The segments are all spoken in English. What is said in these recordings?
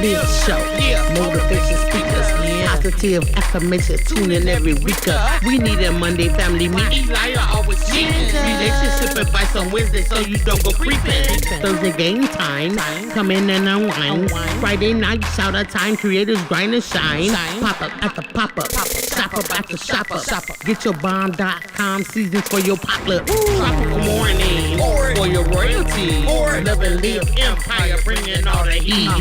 Live Show. Motivation speakers, positive affirmation, tune in every week. We need a Monday family meeting. Relationship advice on Wednesday so you don't go creeping. Thursday game time, come in and unwind. Friday night shout out time, creators grind and shine. Pop up at the pop up, shop up at the shop up. Get your bomb.com seasons for your popular tropical morning for your royalty. Love and live empire, bringing all the heat.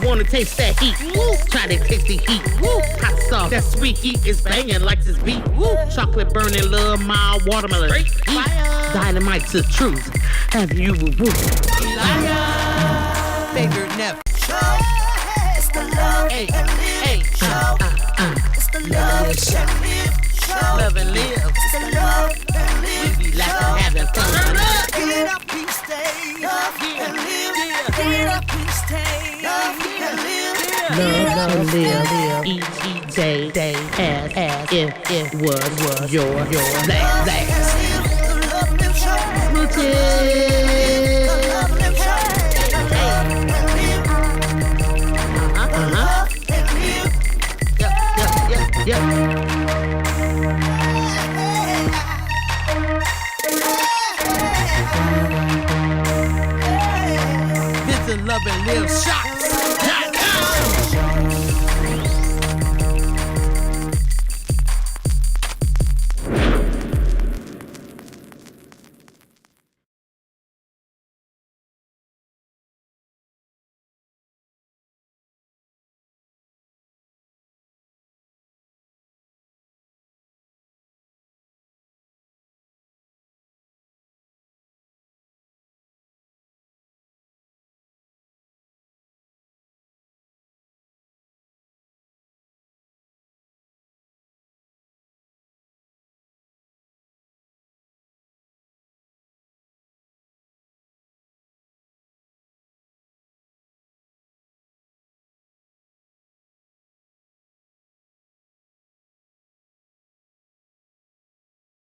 Wanna taste that heat? Woo. Try to taste the heat. Woo. Hot sauce, that sweet heat is banging like this beat. Woo. Chocolate burning, love, mild watermelon. Dynamite's the truth. Have you woo? Bigger never. It's the love and live show. It's the love and live show. Love and live. It's the love and live. We be laughing, having fun. Get up, please stay. Love and live. Get up, please stay. Love and live. Love and live. Each day as if it was your last. The love and live show. Smoochie. The love and live show. Yep. Visit Love and Live Shots.com.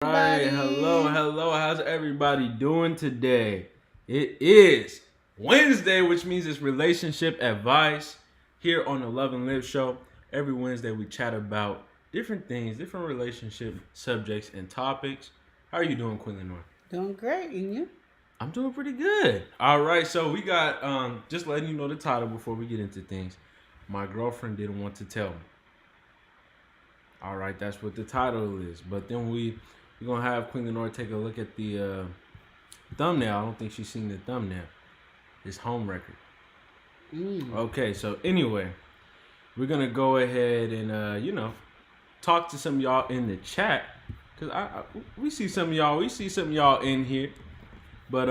Right, hello. How's everybody doing today? It is Wednesday, which means it's relationship advice here on the Love and Live Show. Every Wednesday we chat about different things, different relationship subjects and topics. How are you doing, Queen Lenore? Doing great, and you? I'm doing pretty good. All right, so we got just letting you know the title before we get into things. My girlfriend didn't want to tell me. All right, that's what the title is. But then we're gonna have Queen Lenore take a look at the thumbnail. I don't think she's seen the thumbnail. It's home record. Okay, so anyway, we're gonna go ahead and talk to some of y'all in the chat, cause we see some of y'all in here. But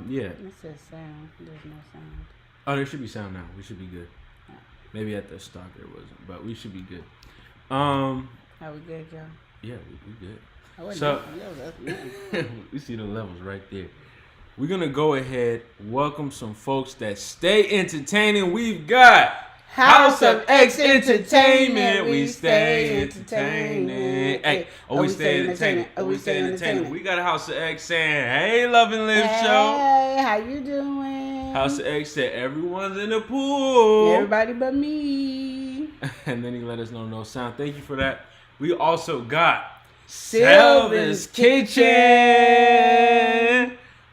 yeah. It says sound. There's no sound. Oh, there should be sound now. We should be good. Maybe at the start there wasn't, but we should be good. Are we good, y'all? Yeah, we good. So we see the levels right there. We're gonna go ahead, welcome some folks that stay entertaining. We've got House of X Entertainment. We stay entertaining. Hey, we stay entertaining. We stay entertaining. We got House of X saying, "Hey, Love and Live Show." Hey, how you doing? House of X said, "Everyone's in the pool. Everybody but me." And then he let us know no sound. Thank you for that. We also got Sylvan's Kitchen.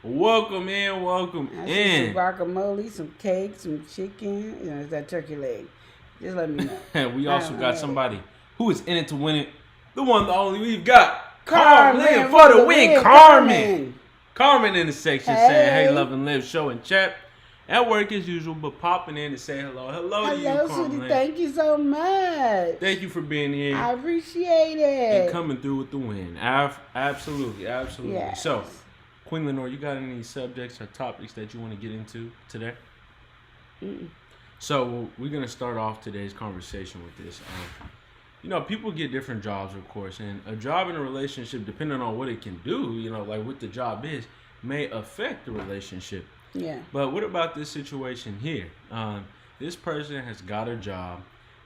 Welcome in. I see some guacamole, some cake, some chicken. Is that turkey leg? Just let me know. We also got somebody who is in it to win it. The one, the only. We've got Carmen for the win. Carmen in the section saying, "Hey, Love and Live Show" in chat. At work as usual, but popping in to say hello. Hello to you, Carmen. Sweetie. Thank you so much. Thank you for being here. I appreciate it. And coming through with the win. Absolutely. Yes. So, Queen Lenore, you got any subjects or topics that you want to get into today? So, we're going to start off today's conversation with this. People get different jobs, of course, and a job in a relationship, depending on what it can do, like what the job is, may affect the relationship. Yeah. But what about this situation here? This person has got a job,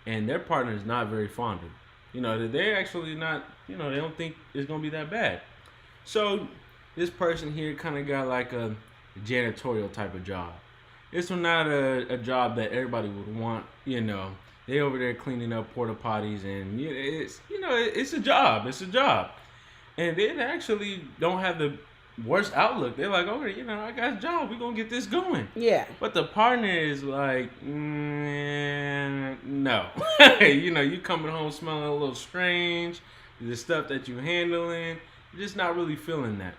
and their partner is not very fond of it. They're actually not, they don't think it's going to be that bad. So this person here kind of got like a janitorial type of job. It's not a job that everybody would want, They over there cleaning up porta potties, and it's a job. It's a job. And they actually don't have the worst outlook. They're like, okay, I got a job. We're going to get this going. Yeah. But the partner is like, no. You coming home smelling a little strange. The stuff that you handling, you're just not really feeling that.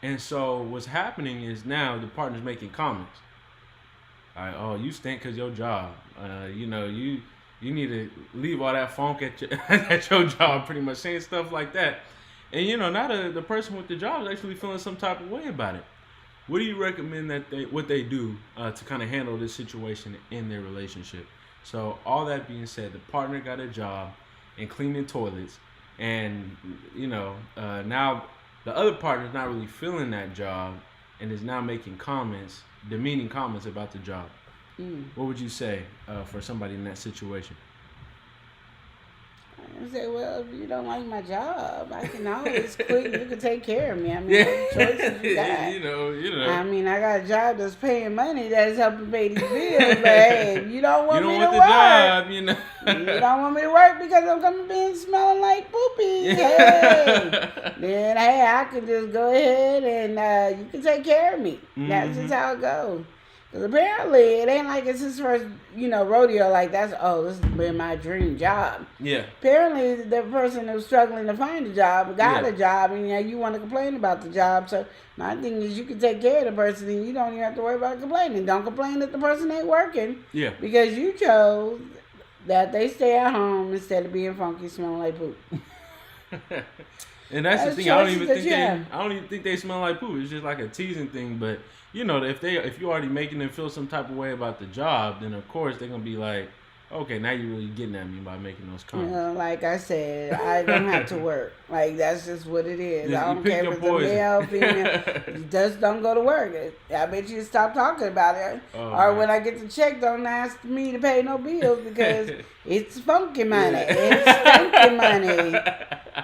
And so what's happening is now the partner's making comments. Like, oh, you stink because your job. You need to leave all that funk at your job, pretty much saying stuff like that. And now the person with the job is actually feeling some type of way about it. What do you recommend what they do to kind of handle this situation in their relationship? So all that being said, the partner got a job in cleaning toilets, and now the other partner's not really feeling that job and is now making demeaning comments about the job. What would you say for somebody in that situation? I say, well, if you don't like my job, I can always quit. You can take care of me. I mean, what choices you got? I mean, I got a job that's paying money that's helping pay these bills. But hey, if you don't want me to work, job, you don't want me to work because I'm coming in smelling like poopy. Hey, then hey, I can just go ahead and you can take care of me. That's just how it goes. Because apparently, it ain't like it's his first, rodeo. Like, this has been my dream job. Yeah. Apparently, the person who's struggling to find a job got a job, and you want to complain about the job. So, my thing is, you can take care of the person, and you don't even have to worry about complaining. Don't complain that the person ain't working. Yeah. Because you chose that they stay at home instead of being funky, smelling like poop. And that's the thing. I don't even think they smell like poop. It's just like a teasing thing. But if you already making them feel some type of way about the job, then of course they're gonna be like, okay, now you're really getting at me by making those comments. Like I said, I don't have to work. Like, that's just what it is. Just, I don't care if it's a male, female. Just don't go to work. I bet you stop talking about it. When I get the check, don't ask me to pay no bills because it's funky money. It's stinky money.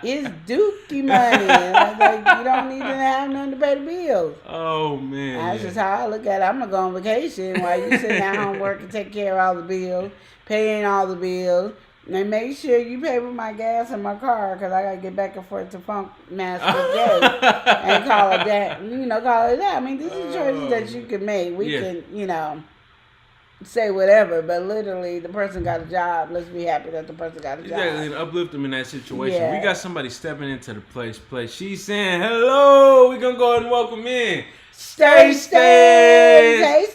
It's dookie money. Like, you don't need to have nothing to pay the bills. Oh, man. That's just how I look at it. I'm going to go on vacation while you sitting at home working, take care of all the bills, paying all the bills. And make sure you pay for my gas in my car because I got to get back and forth to Funk Master Day and call it that. Call it that. I mean, these are choices that you can make. We can, say whatever, but literally the person got a job. Let's be happy that the person got a job. Exactly, and uplift them in that situation. Yeah. We got somebody stepping into the place. She's saying, hello, we're going to go ahead and welcome in Stay. Hey, Stay. How you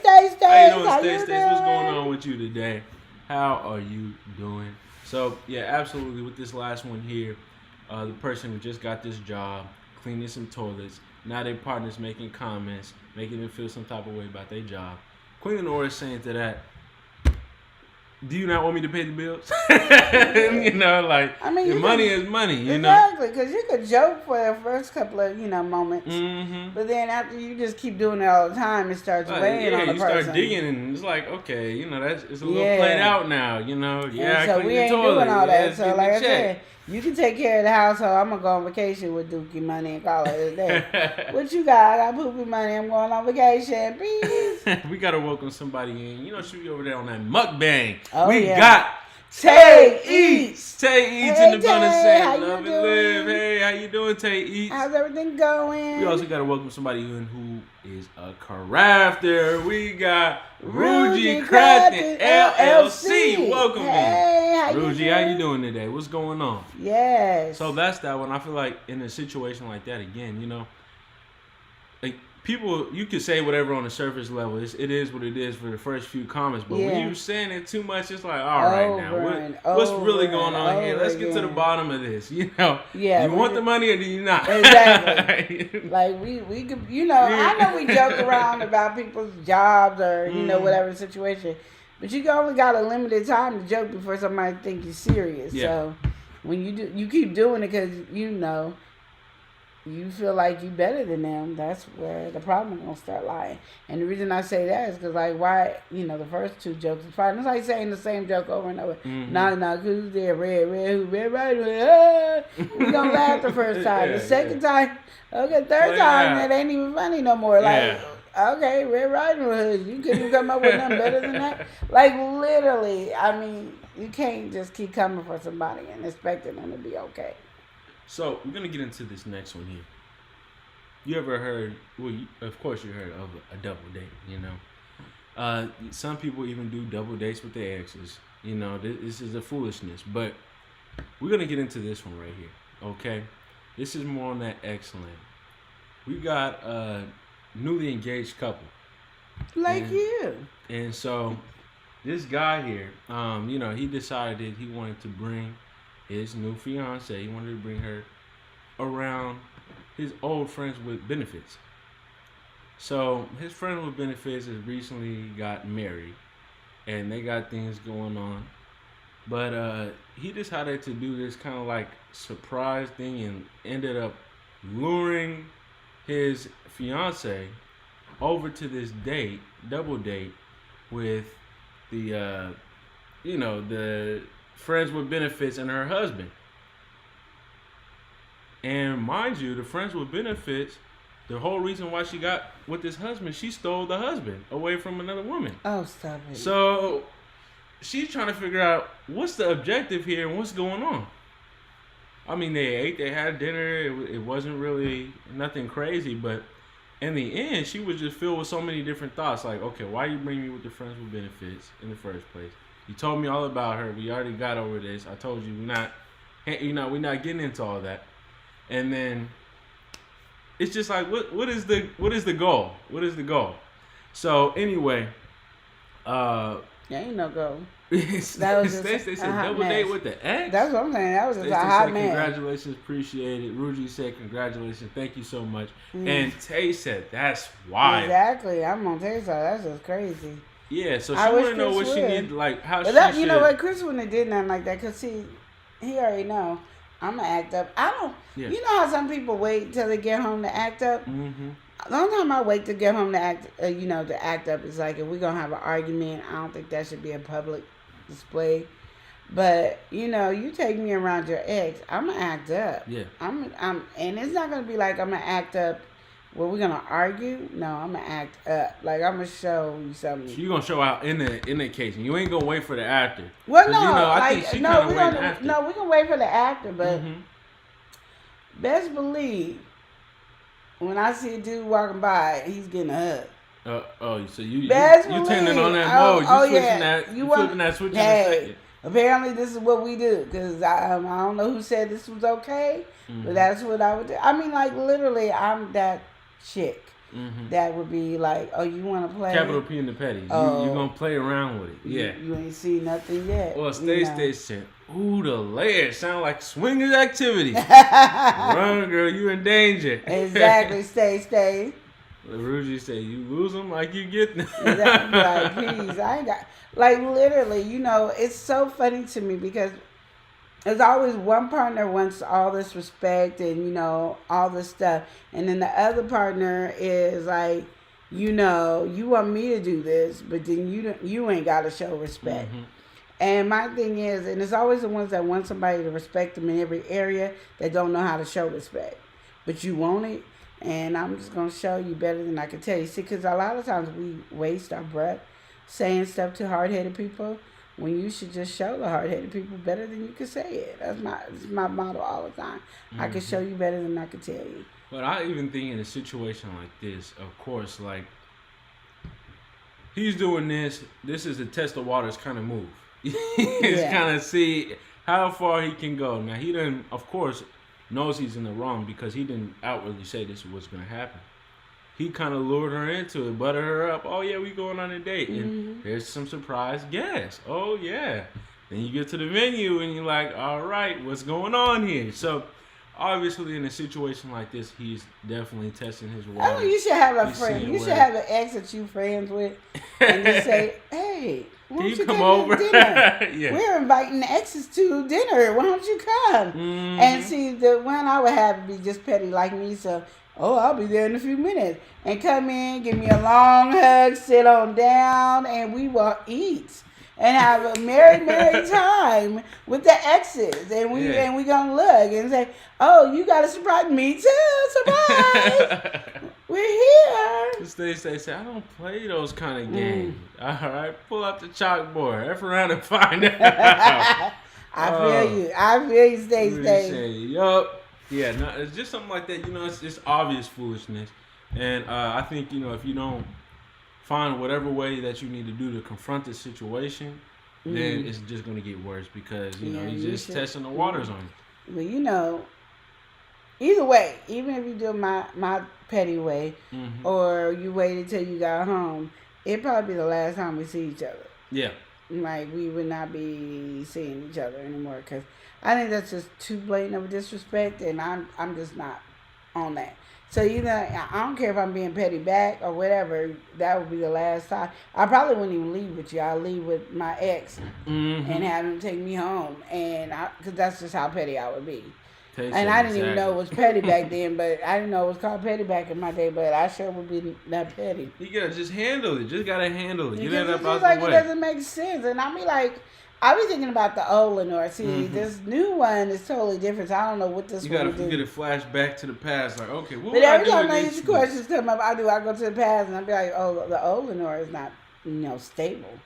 doing, Stay? What's going on with you today? How are you doing? So, yeah, absolutely. With this last one here, the person who just got this job, cleaning some toilets, now their partner's making comments, making them feel some type of way about their job. Queen of the Order saying to that, do you not want me to pay the bills? Money is money, Exactly, because you could joke for the first couple of, moments. Mm-hmm. But then after you just keep doing it all the time, it starts weighing on the person. You start digging, and it's like, okay, it's a little played out now, Yeah, so we ain't doing all that. So like I said, You can take care of the household. I'm going to go on vacation with Dookie money and call it a day. What you got? I got poopy money. I'm going on vacation. Peace. We got to welcome somebody in. You know, should be over there on that mukbang. Oh, we yeah. got Tay Eats. Tay Eats Hey, in the building Tay, saying how love you and live. doing? Hey, how you doing, Tay Eats? How's everything going? We also got to welcome somebody in who is a crafter. We got 𝒮𝑜𝒾𝒶𝓁𝓈s LLC. Welcome Hey, how in. you Ruji, how you doing? doing today? What's going on? Yes. So that's that one. I feel like in a situation like that, again, you know, like people, you can say whatever on the surface level. It is what it is for the first few comments. But when you're saying it too much, it's like, all right, now, what's really going on here? Let's get to the bottom of this. You know, you want the money or do you not? Exactly. Like we could, you know, I know we joke around about people's jobs or you know whatever situation, but you only got a limited time to joke before somebody think you're serious. Yeah. So when you keep doing it because you know. you feel like you better than them, that's where the problem gonna start lying. And the reason I say that is because, like, why, the first two jokes is fine. It's like saying the same joke over and over. Nah, who's there? Red, right, we gonna laugh the first time. The second time, okay, third time, that ain't even funny no more. Like, okay, Red Riding Hood, you couldn't come up with nothing better than that? Like, literally, I mean, you can't just keep coming for somebody and expecting them to be okay. So, we're going to get into this next one here. You ever heard, of course you heard of a double date, some people even do double dates with their exes. This is a foolishness. But we're going to get into this one right here, okay? This is more on that ex land. We got a newly engaged couple. Like you. And so, this guy here, he decided he wanted to bring his new fiance, he wanted to bring her around his old friends with benefits. So his friend with benefits has recently got married and they got things going on. But he decided to do this kind of like surprise thing and ended up luring his fiance over to this double date with the friends with benefits and her husband. And mind you, the friends with benefits, the whole reason why she got with this husband, she stole the husband away from another woman. Oh, stop it. So she's trying to figure out what's the objective here and what's going on. I mean, they had dinner. It wasn't really nothing crazy, but in the end, she was just filled with so many different thoughts. Like, okay, why you bring me with the friends with benefits in the first place? You told me all about her. We already got over this. I told you we're not getting into all that. And then it's just like, what is the goal? What is the goal? So anyway, ain't no goal. That was they said double mess. Date with the ex. That's what I'm saying. That was just Stacey a hot said, man. Congratulations, appreciate it. Ruji said congratulations, thank you so much. And Tay said that's wild. Exactly. I'm gonna tell you something. That's just crazy. Yeah, so she want to know what she need, like how but she that, should. You know what, Chris wouldn't have did nothing like that because he already know I'm gonna act up. I don't. Yeah. You know how some people wait till they get home to act up. Mm-hmm. The only time I wait to get home to act, to act up is like if we're gonna have an argument. I don't think that should be a public display. But you take me around your ex, I'm gonna act up. Yeah. I'm, and it's not gonna be like I'm gonna act up. Well, we're gonna argue? No, I'm gonna act up. Like I'm gonna show you something. So you gonna show out in the occasion. You ain't gonna wait for the actor. Well, no, I think she kinda waiting after. No, we can wait for the actor, but best believe when I see a dude walking by, he's getting a hug. So you turning on that mode. You flipping that switch in a second. Apparently this is what we do because I don't know who said this was okay, but that's what I would do. I mean, like literally, I'm that chick that would be like, oh, you want to play? Capital P in the petty. You're going to play around with it. Yeah. You ain't seen nothing yet. Well, Station. Ooh, the layers sound like swingers activity. Run, girl, you in danger. Exactly. Stay. Ruji said, you lose them like you get them. Exactly. Like, please, I ain't got... Like, literally, it's so funny to me because there's always one partner wants all this respect and, all this stuff. And then the other partner is like, you want me to do this, but then you ain't got to show respect. And my thing is, and it's always the ones that want somebody to respect them in every area that don't know how to show respect. But you want it, and I'm just going to show you better than I can tell you. See, because a lot of times we waste our breath saying stuff to hard-headed people when you should just show the hard-headed people better than you can say it. That's my motto all the time. I can show you better than I can tell you. But I even think in a situation like this, of course, like, he's doing this. This is a test of waters kind of move. He's kind of see how far he can go. Now, he didn't, of course, knows he's in the wrong because he didn't outwardly say this is what's going to happen. He kind of lured her into it, buttered her up. Oh, yeah, we going on a date. And there's some surprise guests. Oh, yeah. Then you get to the venue and you're like, all right, what's going on here? So, obviously, in a situation like this, he's definitely testing his waters. You should have a friend. You should have an ex that you friends with and just say, hey, hey, why Can don't you come to over? dinner? Yeah. We're inviting the exes to dinner. Why don't you come? Mhm. And see, the one I would have be just petty like me. So, I'll be there in a few minutes. And come in, give me a long hug, sit on down, and we will eat. And have a merry time with the exes. And we gonna look and say, oh, you got a surprise. Me too. Surprise. We're here. Say, I don't play those kind of games. All right, pull out the chalkboard. F around and find out. I feel you, stay. Yup. Yeah, no, it's just something like that. You know, it's just obvious foolishness. And I think, if you don't find whatever way that you need to do to confront the situation, then it's just going to get worse because, he's just testing the waters on you. Well, either way, even if you do my petty way or you waited till you got home, it'd probably be the last time we see each other. Yeah. Like, we would not be seeing each other anymore because I think that's just too blatant of a disrespect, and I'm just not on that. So, I don't care if I'm being petty back or whatever. That would be the last time. I probably wouldn't even leave with you. I'll leave with my ex and have him take me home, and because that's just how petty I would be. And I didn't even know it was petty back then, but I didn't know it was called petty back in my day, but I sure would be that petty. You gotta just handle it. Just gotta handle it. Get it up out like the way. It doesn't make sense. And I be thinking about the old Lenore. See, this new one is totally different, so I don't know what this one is. You get a flashback to the past, like, okay, what But would I do every time against these you? questions come up, I go to the past, and I be like, oh, the old Lenore is not, stable.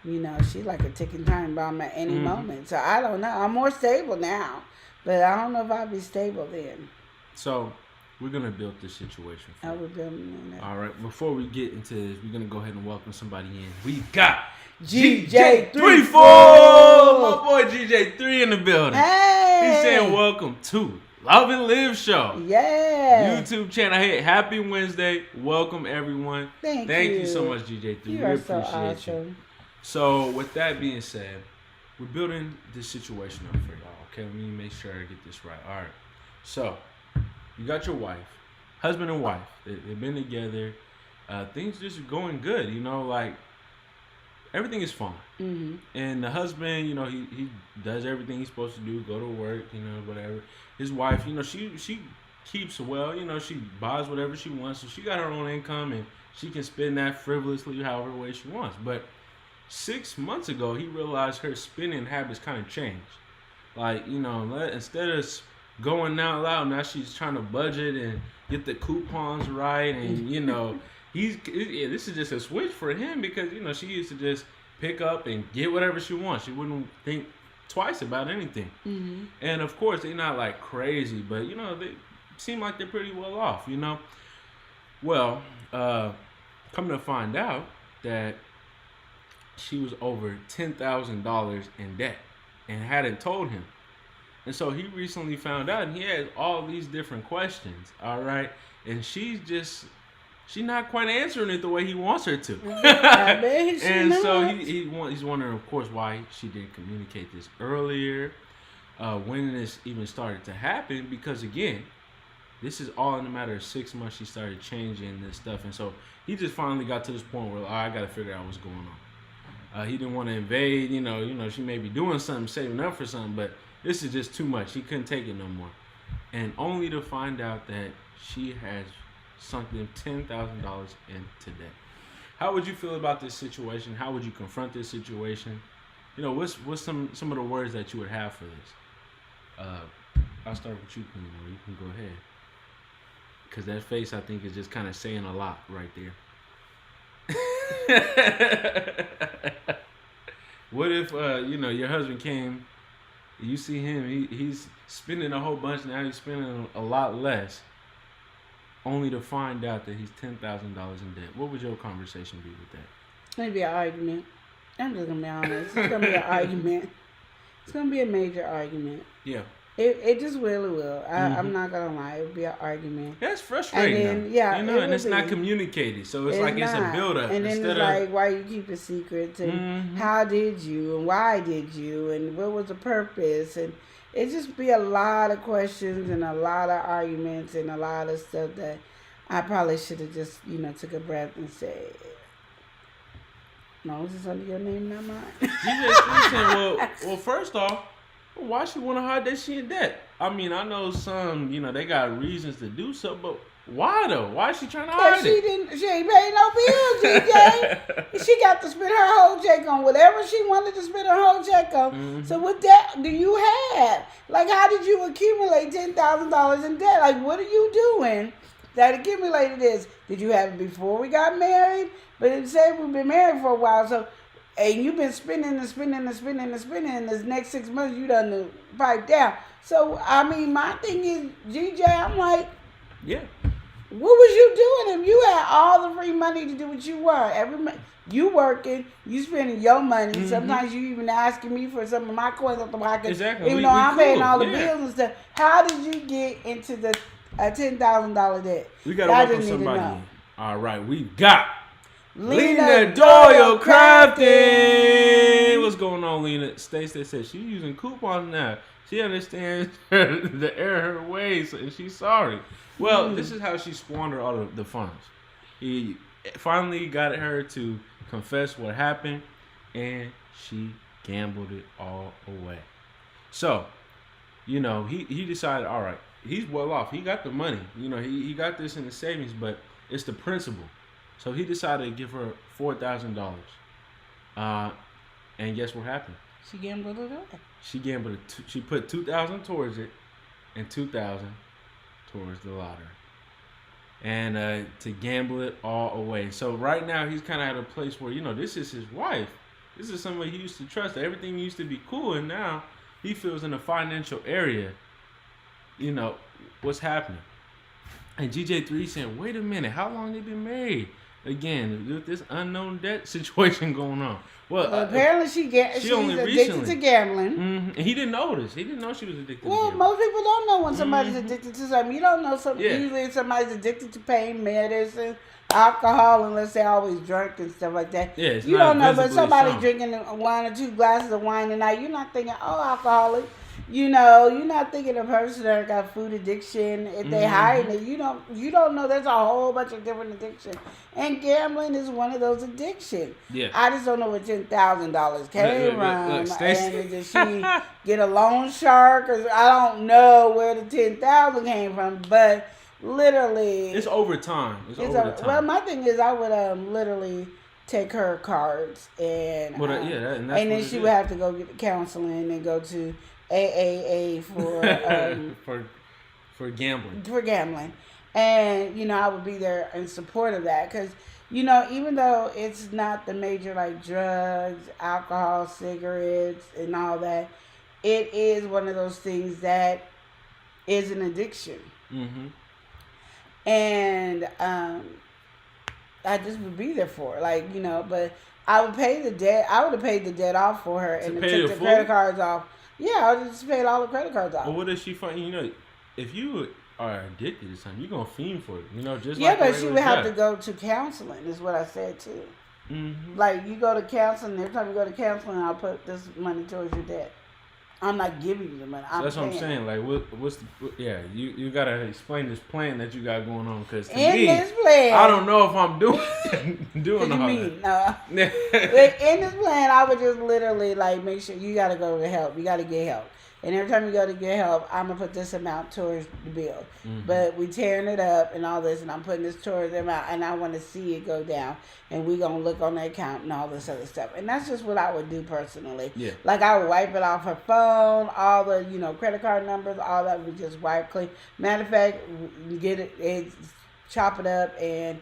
She's like a ticking time bomb at any moment. So I don't know. I'm more stable now. But I don't know if I'll be stable then. So, we're going to build this situation for you. We're building that. All right. Before we get into this, we're going to go ahead and welcome somebody in. We got GJ34. My boy GJ3 in the building. Hey. He's saying welcome to Love and Live Show. Yeah. YouTube channel. Hey, happy Wednesday. Welcome, everyone. Thank you so much, GJ3. You we are appreciate so awesome. you. So, with that being said, we're building this situation up for y'all. Okay, let me make sure I get this right. All right. So, you got your wife, husband and wife. They've been together. Things just going good. Like everything is fine. Mm-hmm. And the husband, he does everything he's supposed to do. Go to work, whatever. His wife, she keeps well. She buys whatever she wants. So she got her own income and she can spend that frivolously however way she wants. But 6 months ago, he realized her spending habits kind of changed. Like, instead of going out loud, now she's trying to budget and get the coupons right. And, this is just a switch for him because, she used to just pick up and get whatever she wants. She wouldn't think twice about anything. Mm-hmm. And, of course, they're not, like, crazy, but, they seem like they're pretty well off, Well, come to find out that she was over $10,000 in debt and hadn't told him. And so he recently found out and he has all these different questions, all right? And she's not quite answering it the way he wants her to. And so he's wondering, of course, why she didn't communicate this earlier, when this even started to happen, because again, this is all in a matter of 6 months she started changing this stuff. And so he just finally got to this point where, I got to figure out what's going on. He didn't want to invade, she may be doing something, saving up for something, but this is just too much. He couldn't take it no more. And only to find out that she has sunk them $10,000 into debt. How would you feel about this situation? How would you confront this situation? What's some of the words that you would have for this? I'll start with you, Queen. You can go ahead. Because that face, I think, is just kind of saying a lot right there. What if your husband came, you see him, he's spending a whole bunch, now he's spending a lot less, only to find out that he's $10,000 in debt? What would your conversation be with that? It's gonna be an argument. I'm just gonna be honest. It's gonna be an argument. It's gonna be a major argument. Yeah. It just really will. I'm not gonna lie. It would be an argument. That's frustrating. And then, and it's not communicated, so it's like it's a buildup. And then it's like, why you keep it secret? And how did you? And why did you? And what was the purpose? And it just be a lot of questions and a lot of arguments and a lot of stuff that I probably should have just took a breath and said, No, it's just under your name, not mine. DJ3 saying, well, first off, why she want to hide that she in debt? I mean, I know some, they got reasons to do so, but why though? Why is she trying to hide She it? she ain't paid no bills, DJ. She got to spend her whole check on whatever she wanted to spend her whole check on. Mm-hmm. So what debt do you have? Like, how did you accumulate $10,000 in debt? Like, what are you doing that accumulated this? Did you have it before we got married? But it said we've been married for a while, so and you've been spending and this next 6 months you done the pipe down. So I mean, my thing is, GJ, I'm like, Yeah. what was you doing if you had all the free money to do what you want? You working, you spending your money. Mm-hmm. Sometimes you even asking me for some of my coins off the pocket. Exactly. Even We though I'm paying cool. all the Yeah. bills and stuff. How did you get into the $10,000 debt? We got to I welcome just need to somebody. know. All right, we got Lena Doyle Crafton. Crafton. What's going on, Lena? Stacey said she's using coupons now. She understands the error of her ways, and she's sorry. Well, this is how she squandered all of the funds. He finally got her to confess what happened, and she gambled it all away. So, he decided, all right, he's well off. He got the money. He got this in the savings, but it's the principal. So he decided to give her $4,000. And guess what happened? She gambled it away. She gambled it. She put $2,000 towards it, and $2,000 towards the lottery, and to gamble it all away. So right now he's kind of at a place where this is his wife. This is somebody he used to trust. Everything used to be cool, and now he feels in a financial area. What's happening? And GJ3 saying, "Wait a minute, how long they been married?" Again, with this unknown debt situation going on. Well, apparently she's only addicted recently to gambling. Mm-hmm. And he didn't notice. He didn't know she was addicted to Well, gambling. most people don't know when somebody's addicted to something. You don't know something. Yeah. Usually somebody's addicted to pain medicine, alcohol, unless they're always drunk and stuff like that. Yeah, it's you not don't know, but visibly somebody shown. drinking 1 or 2 glasses of wine a night, you're not thinking, oh, alcoholic. You're not thinking a person that got food addiction. If they hiding it, you don't know. There's a whole bunch of different addictions, and gambling is one of those addictions. Yeah. I just don't know where $10,000 came from, Look, Stacey- and did she get a loan shark? Or I don't know where the $10,000 came from, but literally, It's over time. It's over the time. well, my thing is, I would literally take her cards and Well, and that's and then what she it would is. have to go get counseling and go to AAA for gambling. for gambling, and I would be there in support of that because even though it's not the major like drugs, alcohol, cigarettes, and all that, it is one of those things that is an addiction, and I just would be there for her, but I would pay the debt. I would have paid the debt off for her and pay took it the full? credit cards off. Yeah, I would have just paid all the credit cards off. But what if she find? If you are addicted to something, you're gonna fiend for it. Just Yeah, like a but she regular would have to job. go to counseling, is what I said too. Mm-hmm. Like, you go to counseling, every time you go to counseling, I'll put this money towards your debt. I'm not giving you the money. So that's what I'm paying. saying. Like, you gotta explain this plan that you got going on, because to In me, this plan, I don't know if I'm doing What doing you all mean? that. No. But in this plan, I would just literally make sure you got to go to help. You got to get help. And every time you go to get help, I'm going to put this amount towards the bill. But we tearing it up and all this, and I'm putting this towards the amount, and I want to see it go down. And we going to look on the account and all this other stuff. And that's just what I would do personally. Yeah. Like, I would wipe it off her phone, all the, credit card numbers, all that we just wipe clean. Matter of fact, get it chop it up and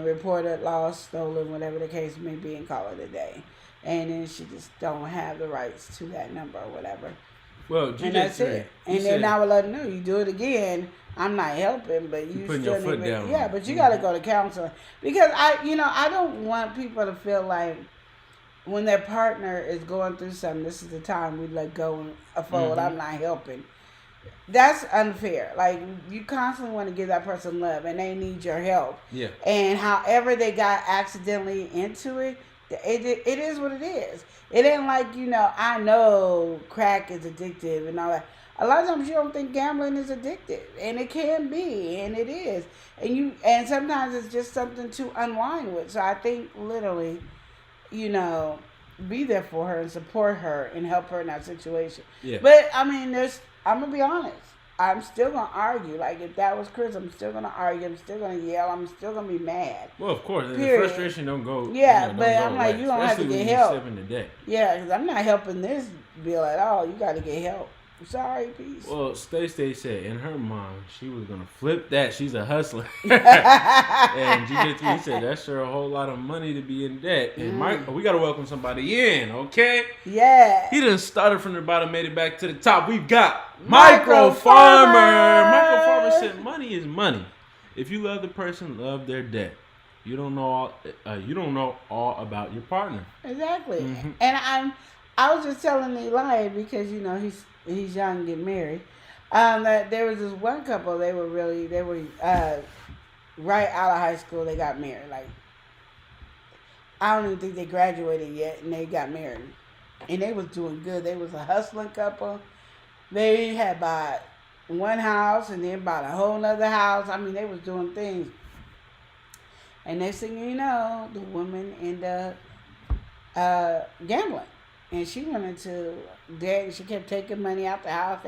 report it lost, stolen, whatever the case may be, and call it a day. And then she just don't have the rights to that number or whatever. Well, And that's it. And then I would let her know, you do it again, I'm not helping, but you putting still your foot need to, down. yeah, but you got to go to counseling. Because I don't want people to feel like when their partner is going through something, this is the time we let go and fold. I'm not helping. That's unfair. Like, you constantly want to give that person love, and they need your help. Yeah. And however they got accidentally into it, It is what it is. It ain't like, I know crack is addictive and all that. A lot of times you don't think gambling is addictive, and it can be, and it is. And sometimes it's just something to unwind with. So I think literally, be there for her and support her and help her in that situation. Yeah. But I mean, I'm gonna be honest. I'm still gonna argue. Like if that was Chris, I'm still gonna argue. I'm still gonna yell. I'm still gonna be mad. Well, of course, the Period. frustration don't go. Yeah, don't but go I'm like, away, you don't have to especially get when help. You slip in the debt. Yeah, because I'm not helping this bill at all. You got to get help. I'm sorry, peace. Well, Stay said in her mind she was gonna flip that. She's a hustler, and GJ3 said that's sure a whole lot of money to be in debt. And Mike, we gotta welcome somebody in, okay? Yeah. He done started from the bottom, made it back to the top. We've got Micro Farmer. Micro Farmer said, "Money is money. If you love the person, love their debt. You don't know all about your partner." Exactly. Mm-hmm. And I was just telling Eli because he's young and getting married. That there was this one couple. They were right out of high school. They got married. Like I don't even think they graduated yet, and they got married. And they was doing good. They was a hustling couple. They had bought one house and then bought a whole nother house. I mean, they was doing things. And next thing you know, the woman ended up gambling. And she went into debt. She kept taking money out the house,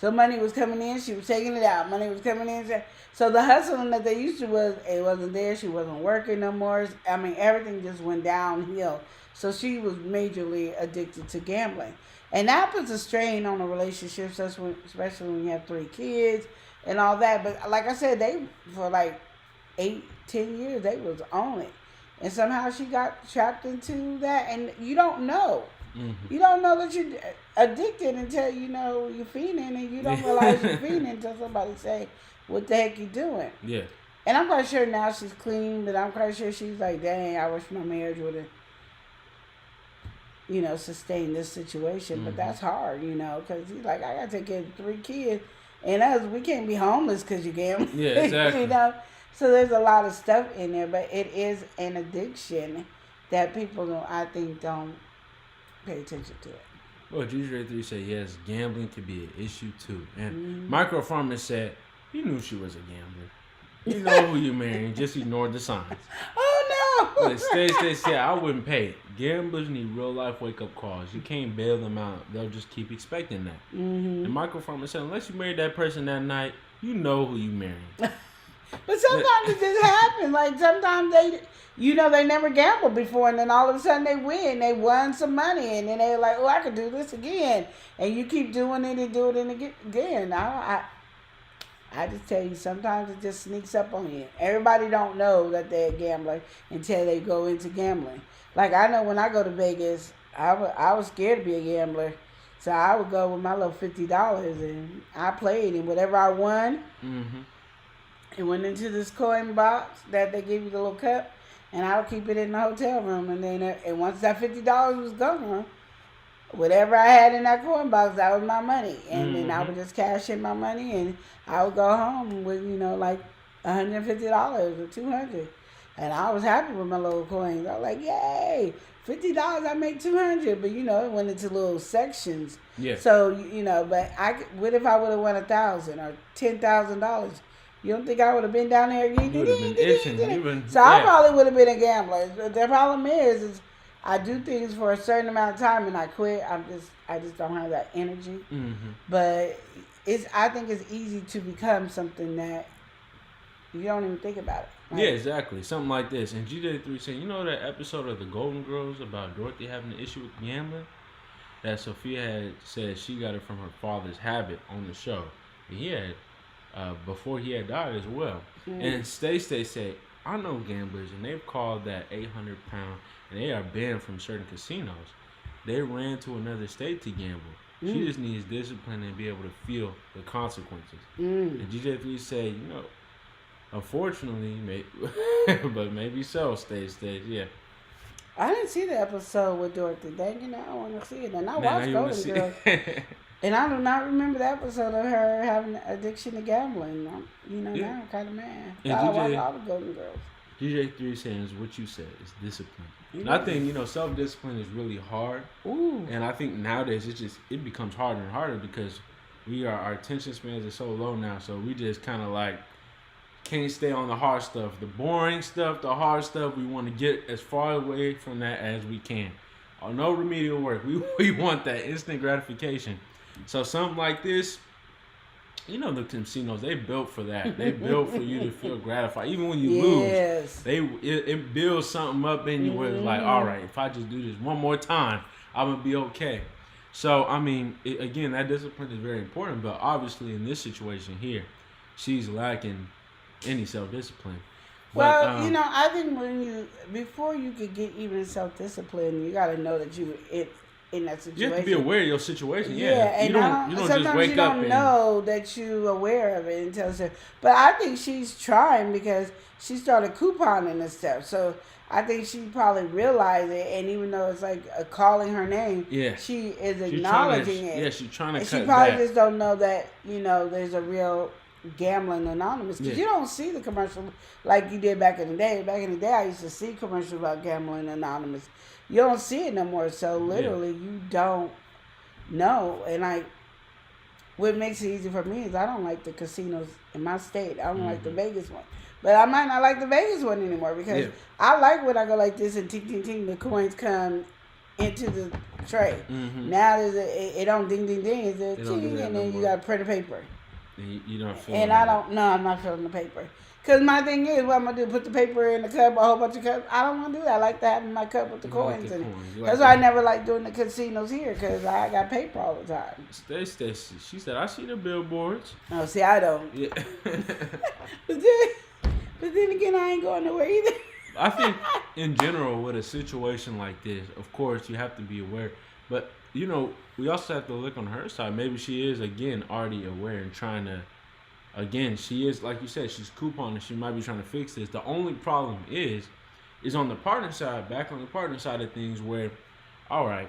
So money was coming in, she was taking it out. Money was coming in. So the hustling that they used to it wasn't there. She wasn't working no more. I mean, everything just went downhill. So she was majorly addicted to gambling. And that puts a strain on a relationship, especially when you have 3 kids and all that. But like I said, they, for like 8-10 years, they was on it. And somehow she got trapped into that. And you don't know. Mm-hmm. You don't know that you're addicted until you're fiending, and you don't realize you're fiending until somebody say, "What the heck you doing?" Yeah. And I'm quite sure now she's clean, but I'm quite sure she's like, "Dang, I wish my marriage would have, sustained this situation." Mm-hmm. But that's hard, because he's like, I gotta take care of 3 kids, and we can't be homeless because you gamble. Yeah, exactly. So there's a lot of stuff in there, but it is an addiction that people don't pay attention to it. Well, GJ3 said, yes, gambling could be an issue too. And Micro Farmer said, he knew she was a gambler. You know who you're marrying, just ignored the signs. Oh, no! But Stay said, I wouldn't pay it. Gamblers need real life wake-up calls. You can't bail them out. They'll just keep expecting that. Mm-hmm. And Micro Farmer said, unless you married that person that night, you know who you marrying. But sometimes it just happens. Like sometimes they never gambled before, and then all of a sudden they win. They won some money, and then they're like, "Oh, I could do this again." And you keep doing it and do it again. I just tell you, sometimes it just sneaks up on you. Everybody don't know that they're a gambler until they go into gambling. Like I know when I go to Vegas, I was scared to be a gambler, so I would go with my little $50 and I played, and whatever I won. Mm-hmm. It went into this coin box that they give you the little cup, and I would keep it in the hotel room. And then, once that $50 was gone, whatever I had in that coin box, that was my money. And then I would just cash in my money, and I would go home with like $150 or $200, and I was happy with my little coins. I was like, yay, $50, I make $200. But it went into little sections. Yeah. So but what if I would have won $1,000 or $10,000? You don't think I would have been down there again? You would have been itching. I probably would have been a gambler. The problem is I do things for a certain amount of time and I quit. I just don't have that energy. Mm-hmm. But I think it's easy to become something that you don't even think about it. Right? Yeah, exactly. Something like this. And GJ3 said, that episode of The Golden Girls about Dorothy having an issue with gambling? That Sophia had said she got it from her father's habit on the show. And he had... before he had died as well. Mm. And Stay said, I know gamblers, and they've called that 800 pound, and they are banned from certain casinos. They ran to another state to gamble. Mm. She just needs discipline and be able to feel the consequences. Mm. And GJ3 said, unfortunately, but maybe so, Stay, yeah. I didn't see the episode with Dorothy. Dang, I want to see it. And I watched Golden Girls. And I do not remember the episode of her having an addiction to gambling. Now I'm kind of mad. I watched all the Golden Girls. GJ3 saying what you said is discipline. And I think, self-discipline is really hard. Ooh. And I think nowadays it becomes harder and harder because our attention spans are so low now. So we just kind of like can't stay on the hard stuff. The boring stuff, the hard stuff, we want to get as far away from that as we can. No remedial work. We want that instant gratification. So something like this, the casinos, they built for that. They built for you to feel gratified. Even when you lose, it builds something up in you where it's like, all right, if I just do this one more time, I'm going to be okay. So, I mean, again, that discipline is very important. But obviously in this situation here, she's lacking any self-discipline. Well, I think before you could get even self-discipline, you got to know that you in that situation. You have to be aware of your situation. Yeah, and you don't sometimes just wake you up don't know that you're aware of it until so. But I think she's trying because she started couponing and stuff. So I think she probably realized it, and even though it's like calling her name, she is acknowledging it. Yeah, she's trying to. And she probably just don't know that there's a real Gambling Anonymous, because you don't see the commercial like you did back in the day. Back in the day, I used to see commercials about Gambling Anonymous. You don't see it no more, so literally you don't know. And what makes it easy for me is I don't like the casinos in my state. I don't like the Vegas one, but I might not like the Vegas one anymore because I like when I go like this and ting ting ting, the coins come into the tray. Now it don't ding ding ding, it's a ting, and then you got to print a paper. You don't feel and I'm not filling the paper. Because my thing is, what I'm going to do, put the paper in the cup, a whole bunch of cups. I don't want to do that. I like to have my cup with the coins in it. That's why I never like doing the casinos here, because I got paper all the time. Stacy, she said, I see the billboards. Oh, see, I don't. Yeah. but then again, I ain't going nowhere either. I think, in general, with a situation like this, of course, you have to be aware. But, we also have to look on her side. Maybe she is, again, already aware and trying to, again, she is, like you said, she's couponing. She might be trying to fix this. The only problem is on the partner side, back on the partner side of things where, all right,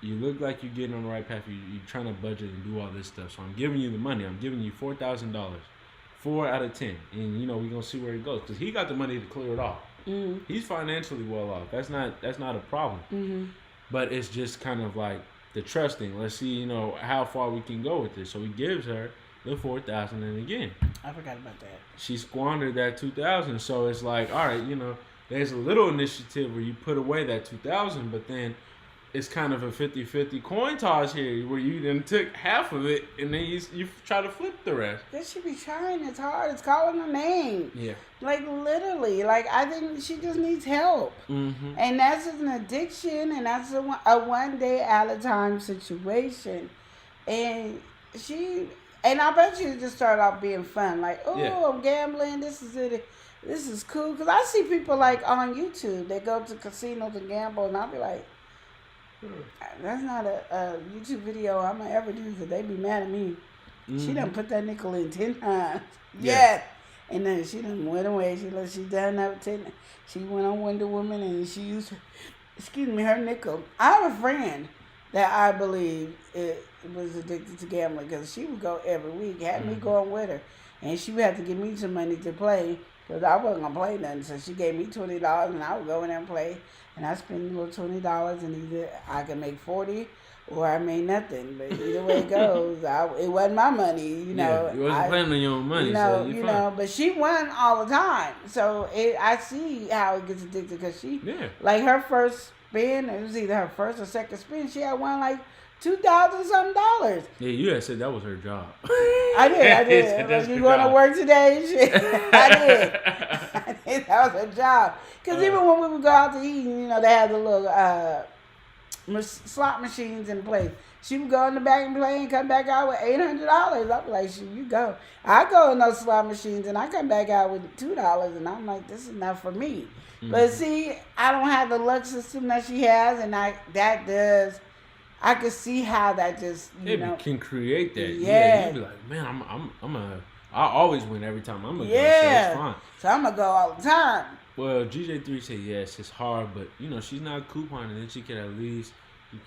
you look like you're getting on the right path. You're trying to budget and do all this stuff. So I'm giving you the money. I'm giving you $4,000, 4 out of 10. And, we're going to see where it goes. Because he got the money to clear it off. Mm-hmm. He's financially well off. That's not a problem. Mm-hmm. But it's just kind of like the trusting. Let's see, how far we can go with this. So he gives her the $4,000, and again, I forgot about that. She squandered that $2,000. So it's like, all right, there's a little initiative where you put away that $2,000, but then it's kind of a 50-50 coin toss here, where you then took half of it, and then you try to flip the rest. This should be trying. It's hard. It's calling her name. Yeah. Like, literally. Like, I think she just needs help. Mm-hmm. And that's an addiction, and that's a one day at a time situation. And I bet you just start off being fun. Like, I'm gambling. This is it. This is cool. Because I see people, like, on YouTube. They go to casinos and gamble, and I'll be like, that's not a YouTube video I'm going to ever do, because they be mad at me. Mm-hmm. She done put that nickel in 10 times. Yeah. And then she done went away. She done up 10. She went on Wonder Woman, and she used her nickel. I have a friend that I believe was addicted to gambling, because she would go every week, had me going with her. And she would have to give me some money to play, because I wasn't going to play nothing. So she gave me $20, and I would go in there and play. And I spend a little $20, and either I can make 40 or I made nothing. But either way it goes, it wasn't my money, you know. You wasn't planning on your own money, so you're fine. But she won all the time. So I see how it gets addicted, because she, like her first spin, it was either her first or second spin, she had won like $2,000 something. Yeah, you had said that was her job. I did. Like, you going to work today? Shit. I did. That was her job. Because even when we would go out to eat, they had the little slot machines in place. She would go in the back and play and come back out with $800. I'd be like, shit, you go. I go in those slot machines and I come back out with $2, and I'm like, this is not for me. Mm-hmm. But see, I don't have the luck system that she has, and I can see how that just, can create that. Yeah. You'd be like, man, I always win every time I'm going to go, so it's fine. So I'm going to go all the time. Well, GJ3 said, yes, it's hard, but, she's not couponing, then she can at least,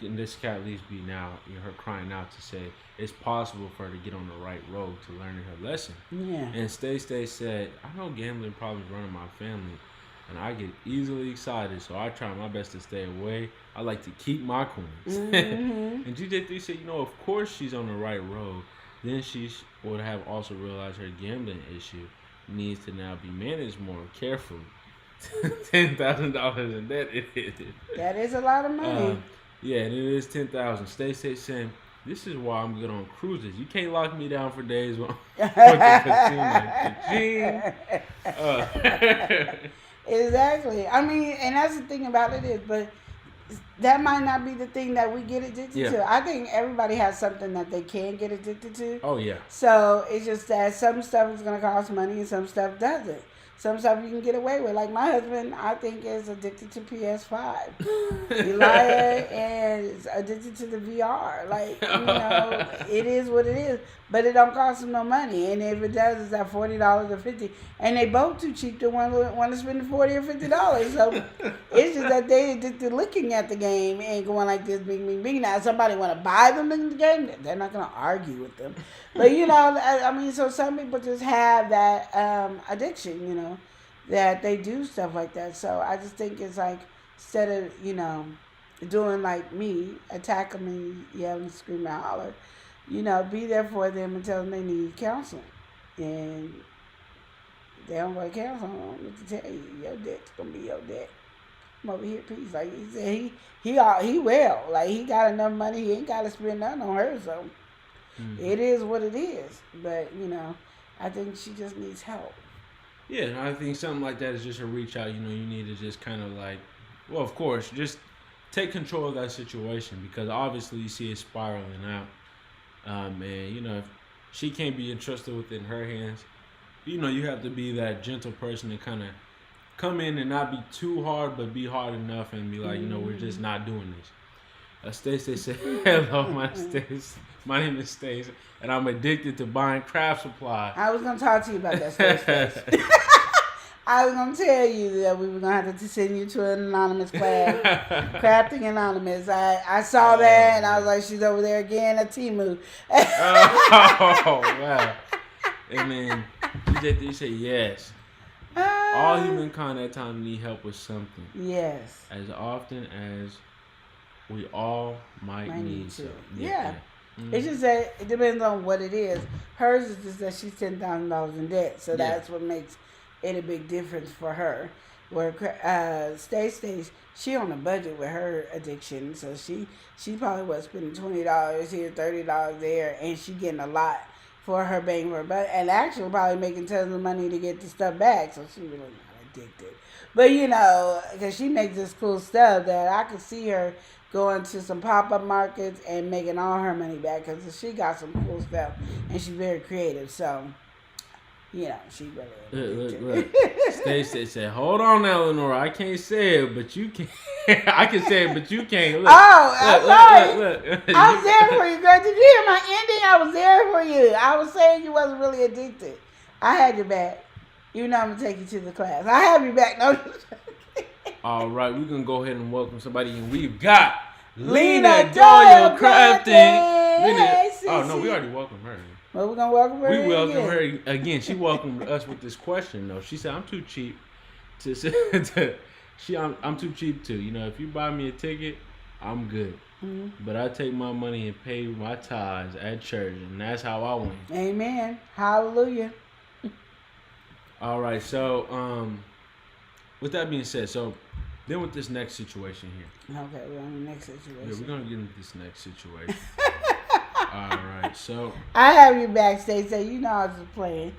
this can at least be now her crying out to say it's possible for her to get on the right road to learning her lesson. Yeah. And Stay said, I know gambling problems running my family, and I get easily excited, so I try my best to stay away. I like to keep my coins. Mm-hmm. And GJ3 said, of course she's on the right road. Then she would have also realized her gambling issue needs to now be managed more carefully. $10,000 in debt it is. That is a lot of money. Yeah, and it is $10,000. Stay saying, this is why I'm good on cruises. You can't lock me down for days with the casino. Exactly. I mean, and that's the thing about it is, but that might not be the thing that we get addicted to. I think everybody has something that they can get addicted to. Oh, yeah. So it's just that some stuff is going to cost money and some stuff doesn't. Some stuff you can get away with. Like my husband, I think, is addicted to PS5. Elijah is addicted to the VR. Like, it is what it is. But it don't cost him no money. And if it does, it's at $40 or $50. And they both too cheap to want to spend $40 or $50. So it's just that they addicted to looking at the game and going like this, bing, bing, bing. Now, if somebody want to buy them in the game, they're not going to argue with them. But, I mean, so some people just have that addiction, that they do stuff like that. So I just think it's like, instead of, doing like me, attack them and yell and scream and holler, be there for them and tell them they need counseling. And they don't go to counseling, I don't know what to tell you. Your debt's going to be your debt. I'm over here, peace. Like he said, he well. Like he got enough money, he ain't got to spend nothing on her, so it is what it is. But, I think she just needs help. Yeah, I think something like that is just a reach out. You need to just kind of like, well, of course, just take control of that situation because obviously you see it spiraling out. And, if she can't be entrusted within her hands, you have to be that gentle person to kind of come in and not be too hard, but be hard enough and be like, we're just not doing this. Stacey said, hello, my name is Stacey, and I'm addicted to buying craft supplies. I was going to talk to you about that, Stacey. I was going to tell you that we were going to have to send you to an anonymous class, Crafting Anonymous. I saw that, and I was like, she's over there again at Temu. Oh, wow. And then you say, yes. All humankind at times need help with something. Yes. As often as we all might need to. Yeah. It's just that it depends on what it is. Hers is just that she's $10,000 in debt, so that's what makes it a big difference for her. Where Stacey, she on a budget with her addiction, so she probably was spending $20 here, $30 there, and she getting a lot for her bang for her buck, and actually probably making tons of money to get the stuff back, so she really not addicted. But because she makes this cool stuff that I could see her going to some pop-up markets and making all her money back because she got some cool stuff and she's very creative. So, she really look. Stacey said, "Hold on, Eleanor. I can't say it, but you can. I can say it, but you can't." Look, I'm sorry. Look. I was there for you, girl. Did you hear my ending? I was there for you. I was saying you wasn't really addicted. I had your back. I'm gonna take you to the class. I have your back. No. All right, we're going to go ahead and welcome somebody, and we've got Lena Doyle Crafting. Oh, no, we already welcomed her. Well, we're going to welcome her We welcome her again. She welcomed us with this question, though. She said, I'm too cheap I'm too cheap to. If you buy me a ticket, I'm good. Mm-hmm. But I take my money and pay my tithes at church, and that's how I win. Amen. Hallelujah. All right, so with that being said, then with this next situation here. Okay, we're on the next situation. Yeah, we're going to get into this next situation. All right, so. I have you backstage, so I was just playing.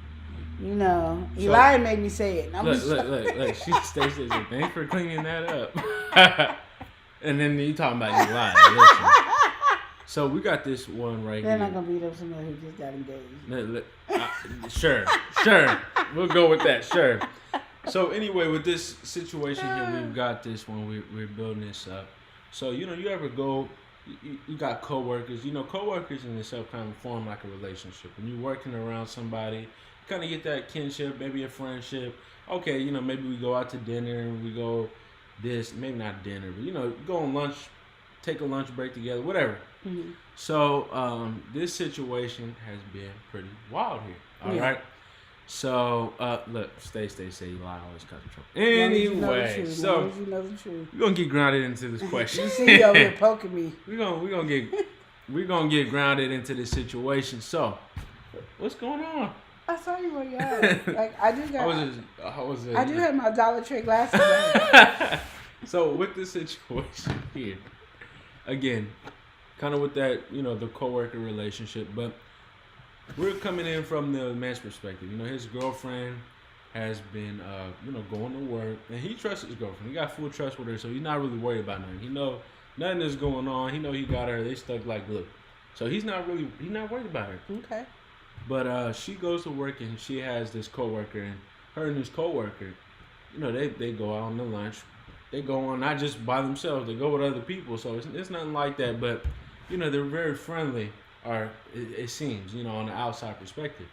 Eli made me say it. Look. Stacey said, thanks for cleaning that up. And then you talking about Eli. Listen. So we got this one right They're here. They're not going to beat up somebody who just got engaged. Sure. We'll go with that, sure. So anyway, with this situation here, we've got this one. We're building this up. So you ever go? You got coworkers. Coworkers in itself kind of form like a relationship. When you're working around somebody, you kind of get that kinship, maybe a friendship. Okay, maybe we go out to dinner and we go this, maybe not dinner, but go on lunch take a lunch break together, whatever. Mm-hmm. So this situation has been pretty wild here. All right. So look, stay, you lie, always cause trouble. Anyway, so you know the truth. we're gonna get grounded into this question. You see you over here poking me. We're gonna get grounded into this situation. So, what's going on? I saw you where you at. Like I do got. I do have my Dollar Tree glasses on. So with this situation here, again, kind of with that, you know, the coworker relationship, but we're coming in from the man's perspective. You know, his girlfriend has been, you know, going to work, and he trusts his girlfriend. He got full trust with her, so he's not really worried about nothing. He know nothing is going on. He know he got her. They stuck like glue. So he's not worried about her. Okay. But she goes to work, and she has this coworker, and her and this coworker, you know, they go out on the lunch. They go on not just by themselves. They go with other people. So it's nothing like that. But, you know, they're very friendly. Or it seems, you know, on the outside perspective.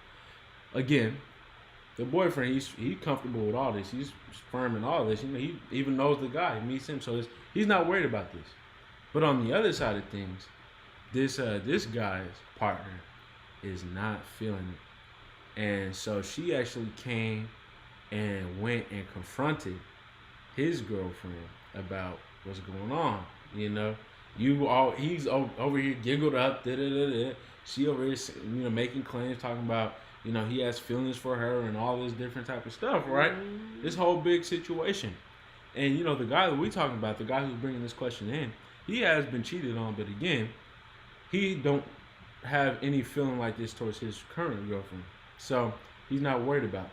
Again, the boyfriend, he's comfortable with all this. He's firm in all this. You know, he even knows the guy. He meets him, so he's not worried about this. But on the other side of things, this guy's partner is not feeling it, and so she actually came and went and confronted his girlfriend about what's going on. You know. He's over here giggled up, She over here, you know, making claims, talking about, you know, he has feelings for her and all this different type of stuff, right? This whole big situation. And, you know, the guy that we talking about, the guy who's bringing this question in, he has been cheated on, but again, he don't have any feeling like this towards his current girlfriend. So he's not worried about it.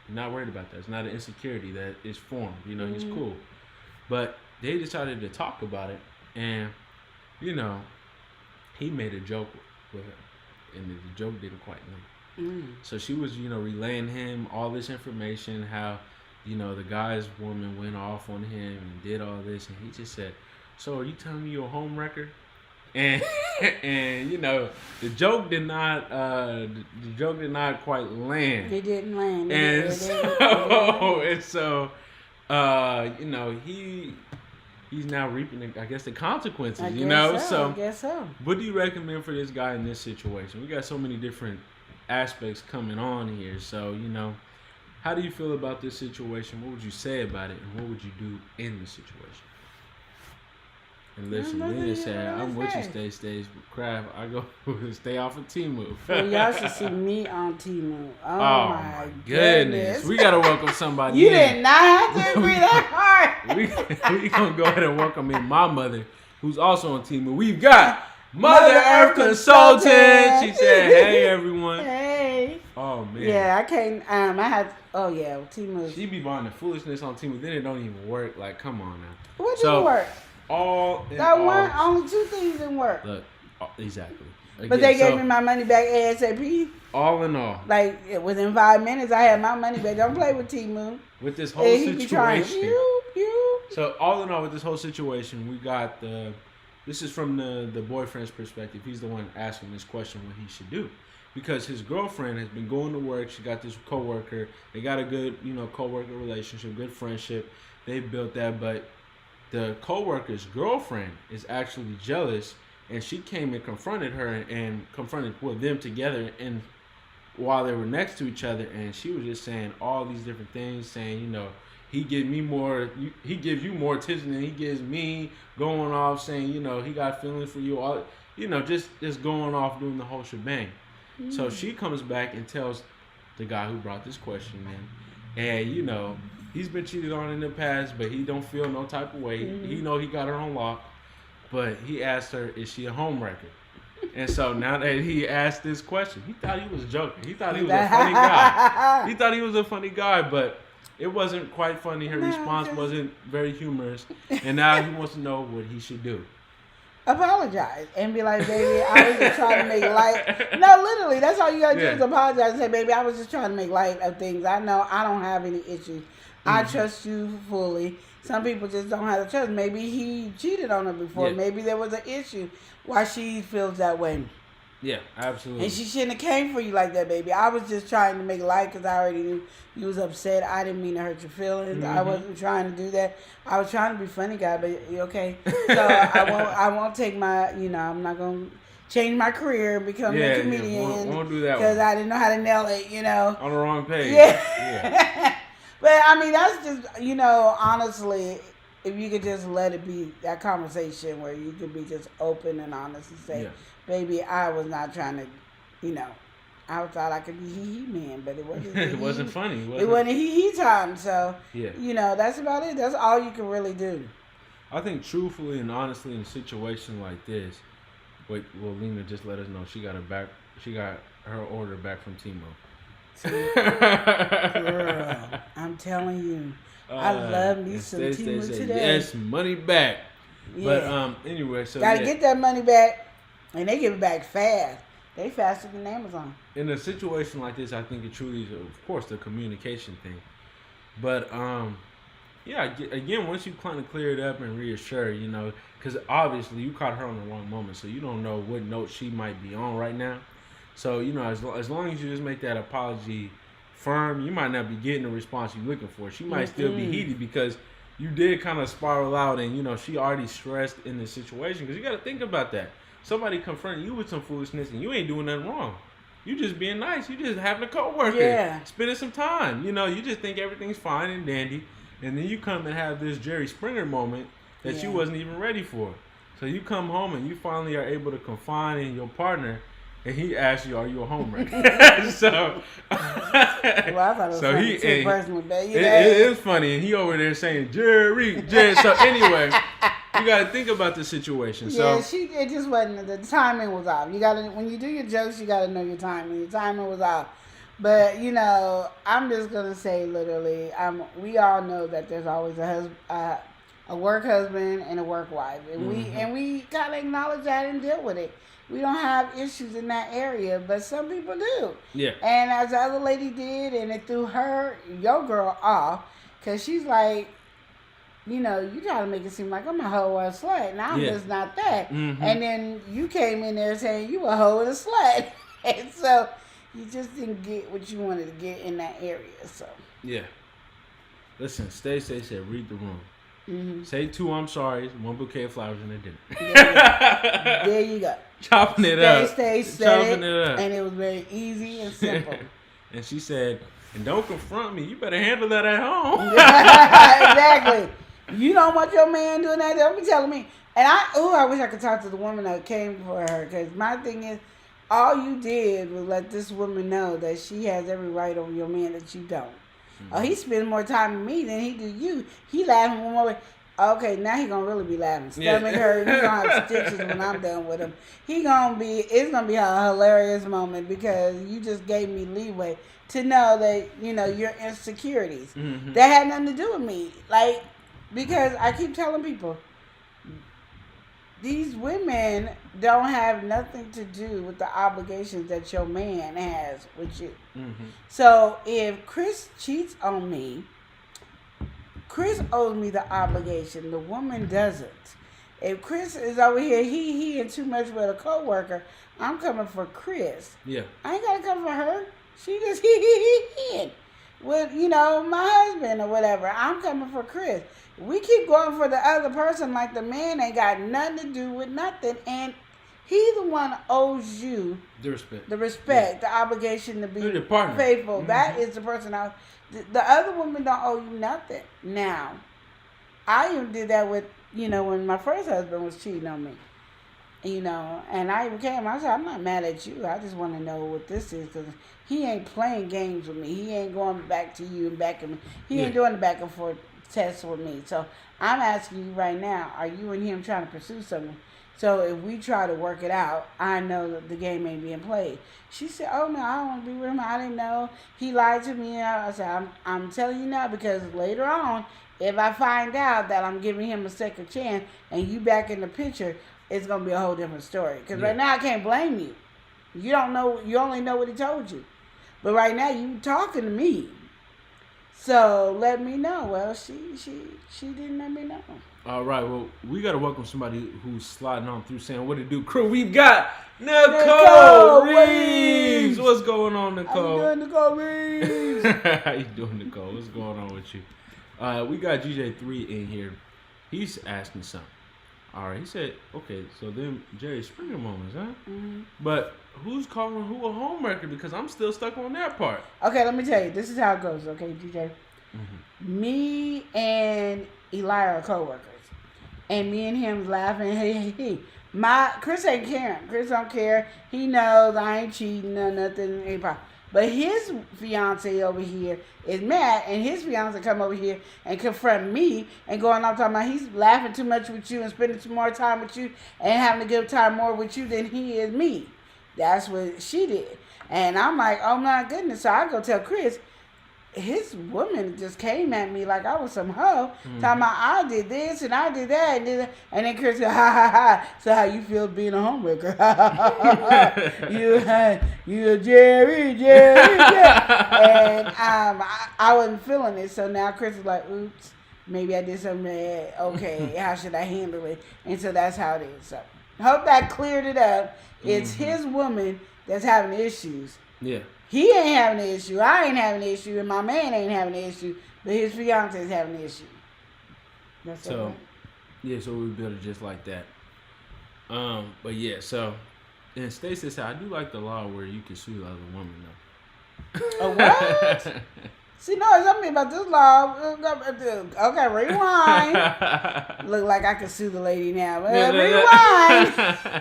He's not worried about that. It's not an insecurity that is formed. You know, he's cool. But they decided to talk about it, and you know, he made a joke with her, and the joke didn't quite land. So she was, you know, relaying him all this information, how, you know, the guy's woman went off on him and did all this, and he just said, "So are you telling me you're a home wrecker?" And you know, the joke did not quite land. It didn't land. And so, you know, he's now reaping, I guess, the consequences, you know? I guess so. What do you recommend for this guy in this situation? We got so many different aspects coming on here. So, you know, how do you feel about this situation? What would you say about it? And what would you do in the situation? And listen, Lynn said, I'm with you, Stays Crab. I go stay off of Temu. Well, y'all should see me on Temu. Oh my goodness. We got to welcome somebody you in. did not have to agree that hard. we going to go ahead and welcome in my mother, who's also on Temu. We've got Mother Earth Consultant. She said, hey, everyone. Hey. Oh, man. Yeah, I can't, I had, Temu. She be buying the foolishness on Temu. Then it don't even work. Like, come on now. What didn't work? Only two things didn't work. Look, exactly. Again, but they gave me my money back ASAP. All in all, like within 5 minutes, I had my money back. Don't play with Temu. With this whole situation. Pew. So all in all, with this whole situation, we got this is from the boyfriend's perspective. He's the one asking this question, what he should do, because his girlfriend has been going to work. She got this coworker. They got a good, you know, coworker relationship, good friendship. They built that, but the coworker's girlfriend is actually jealous, and she came and confronted her and confronted them together, and while they were next to each other, and she was just saying all these different things, saying, you know, he gives you more attention than he gives me, going off saying, you know, he got feelings for you, all, you know, just going off doing the whole shebang. So she comes back and tells the guy who brought this question in, and you know, he's been cheated on in the past, but he don't feel no type of way. He know he got her on lock, but he asked her, is she a home wrecker? And so now that he asked this question, he thought he was joking. He thought he was a funny guy. He thought he was a funny guy, but it wasn't quite funny. Her response wasn't very humorous. And now he wants to know what he should do. Apologize and be like, baby, I was just trying to make light. No, literally, that's all you gotta do is apologize and say, baby, I was just trying to make light of things. I know I don't have any issues. I trust you fully. Some people just don't have the trust. Maybe he cheated on her before. Maybe there was an issue why she feels that way. Yeah, absolutely. And she shouldn't have came for you like that, baby. I was just trying to make light because I already knew you was upset. I didn't mean to hurt your feelings. I wasn't trying to do that. I was trying to be funny, guy, but okay. So I won't take my, I'm not gonna change my career and become a comedian. Won't do that because I didn't know how to nail it. On the wrong page. Yeah. But I mean, that's just, honestly, if you could just let it be that conversation where you could be just open and honest and say, baby, I was not trying to, I thought I could be hee man, but it wasn't. It wasn't funny. It wasn't hee time. So, that's about it. That's all you can really do. I think truthfully and honestly in a situation like this, Lena just let us know she got her order back from Timo. Girl, I'm telling you. I love me some Timo today. Yes, money back. Yeah. But anyway, so gotta get that money back, and they give it back fast. They faster than Amazon. In a situation like this, I think it truly is, of course, the communication thing. But again, once you kind of clear it up and reassure, because obviously you caught her on the wrong moment, so you don't know what note she might be on right now. So as long as you just make that apology firm, you might not be getting the response you're looking for. She might still be heated because you did kind of spiral out, and she already stressed in this situation. Because you got to think about that. Somebody confronting you with some foolishness, and you ain't doing nothing wrong. You just being nice. You just having a coworker, spending some time. You just think everything's fine and dandy, and then you come and have this Jerry Springer moment that you wasn't even ready for. So you come home and you finally are able to confide in your partner. And he asked you, "Are you a homewrecker?" So, I thought it was funny too, personally, but it is funny, and he over there saying Jerry. So anyway, you got to think about the situation. Yeah, it just wasn't. The timing was off. You got to when you do your jokes, you got to know your timing. Your timing was off. But I'm just gonna say literally, we all know that there's always a work husband and a work wife, and we gotta acknowledge that and deal with it. We don't have issues in that area, but some people do. Yeah. And as the other lady did, and it threw your girl off, because she's like, you try to make it seem like I'm a hoe or a slut, and I'm just not that. Mm-hmm. And then you came in there saying you a hoe and a slut. And so you just didn't get what you wanted to get in that area. So. Yeah. Listen, Stacey said, read the room. Mm-hmm. Say 2 I'm sorry, 1 bouquet of flowers and a dinner. There you go. Chopping it up. Stay said it up. And it was very easy and simple. And she said, and don't confront me. You better handle that at home. Exactly. You don't want your man doing that. Don't be telling me. And I wish I could talk to the woman that came for her. Because my thing is, all you did was let this woman know that she has every right over your man that you don't. Oh, he spends more time with me than he do you. He laughing more. Okay, now he gonna really be laughing. Stomach hurt. He gonna have stitches when I'm done with him. It's gonna be a hilarious moment because you just gave me leeway to know that your insecurities that had nothing to do with me. Like, because I keep telling people, these women don't have nothing to do with the obligations that your man has with you. Mm-hmm. So if Chris cheats on me, Chris owes me the obligation. The woman doesn't. If Chris is over here, he and too much with a coworker, I'm coming for Chris. Yeah. I ain't gotta come for her. She just he with my husband or whatever. I'm coming for Chris. We keep going for the other person like the man ain't got nothing to do with nothing, and he the one owes you the respect, the obligation to be faithful. Mm-hmm. That is the person. The other woman don't owe you nothing. Now, I even did that with when my first husband was cheating on me, and I even came. I said, I'm not mad at you. I just want to know what this is because he ain't playing games with me. He ain't going back to you and back at me. He ain't doing the back and forth test with me. So I'm asking you right now, are you and him trying to pursue something? So if we try to work it out, I know that the game ain't being played. She said, oh no, I don't want to be with him. I didn't know. He lied to me. I said, I'm telling you now because later on, if I find out that I'm giving him a second chance and you back in the picture, it's going to be a whole different story. Because right now I can't blame you. You don't know. You only know what he told you. But right now you talking to me. So let me know. Well, she didn't let me know. All right, well, we got to welcome somebody who's sliding on through saying, what it do, crew? We've got Nicole Nicole Reeves. What's going on, Nicole? How you doing, Nicole Reeves? How you doing, Nicole? What's going on with you? We got GJ3 in here. He's asking something. All right, he said, okay, so then Jerry Springer moments, huh? Mm-hmm. But who's calling who a homewrecker? Because I'm still stuck on that part. Okay, let me tell you. This is how it goes, okay, GJ? Mm-hmm. Me and Eli are co-workers. And me and him laughing. Hey. Chris ain't caring. Chris don't care. He knows I ain't cheating or nothing. But his fiance over here is mad, and his fiance come over here and confront me and going on talking about he's laughing too much with you and spending too more time with you and having to give time more with you than he is me. That's what she did. And I'm like, oh my goodness. So I go tell Chris, his woman just came at me like I was some hoe, talking about I did this and I did that and then Chris said, ha ha ha. So how you feel being a homewrecker? you Jerry. And I wasn't feeling it. So now Chris is like, oops, maybe I did something bad. Okay, how should I handle it? And so that's how it is. So hope that cleared it up. It's his woman that's having issues. Yeah. He ain't having an issue. I ain't having an issue. And my man ain't having an issue. But his fiance is having an issue. That's so, right. Yeah, so we built it just like that. But yeah, so, and Stacey said, I do like the law where you can sue the other woman, though. A what? See, no, it's something about this law. Okay, rewind. Look like I can sue the lady now. Rewind.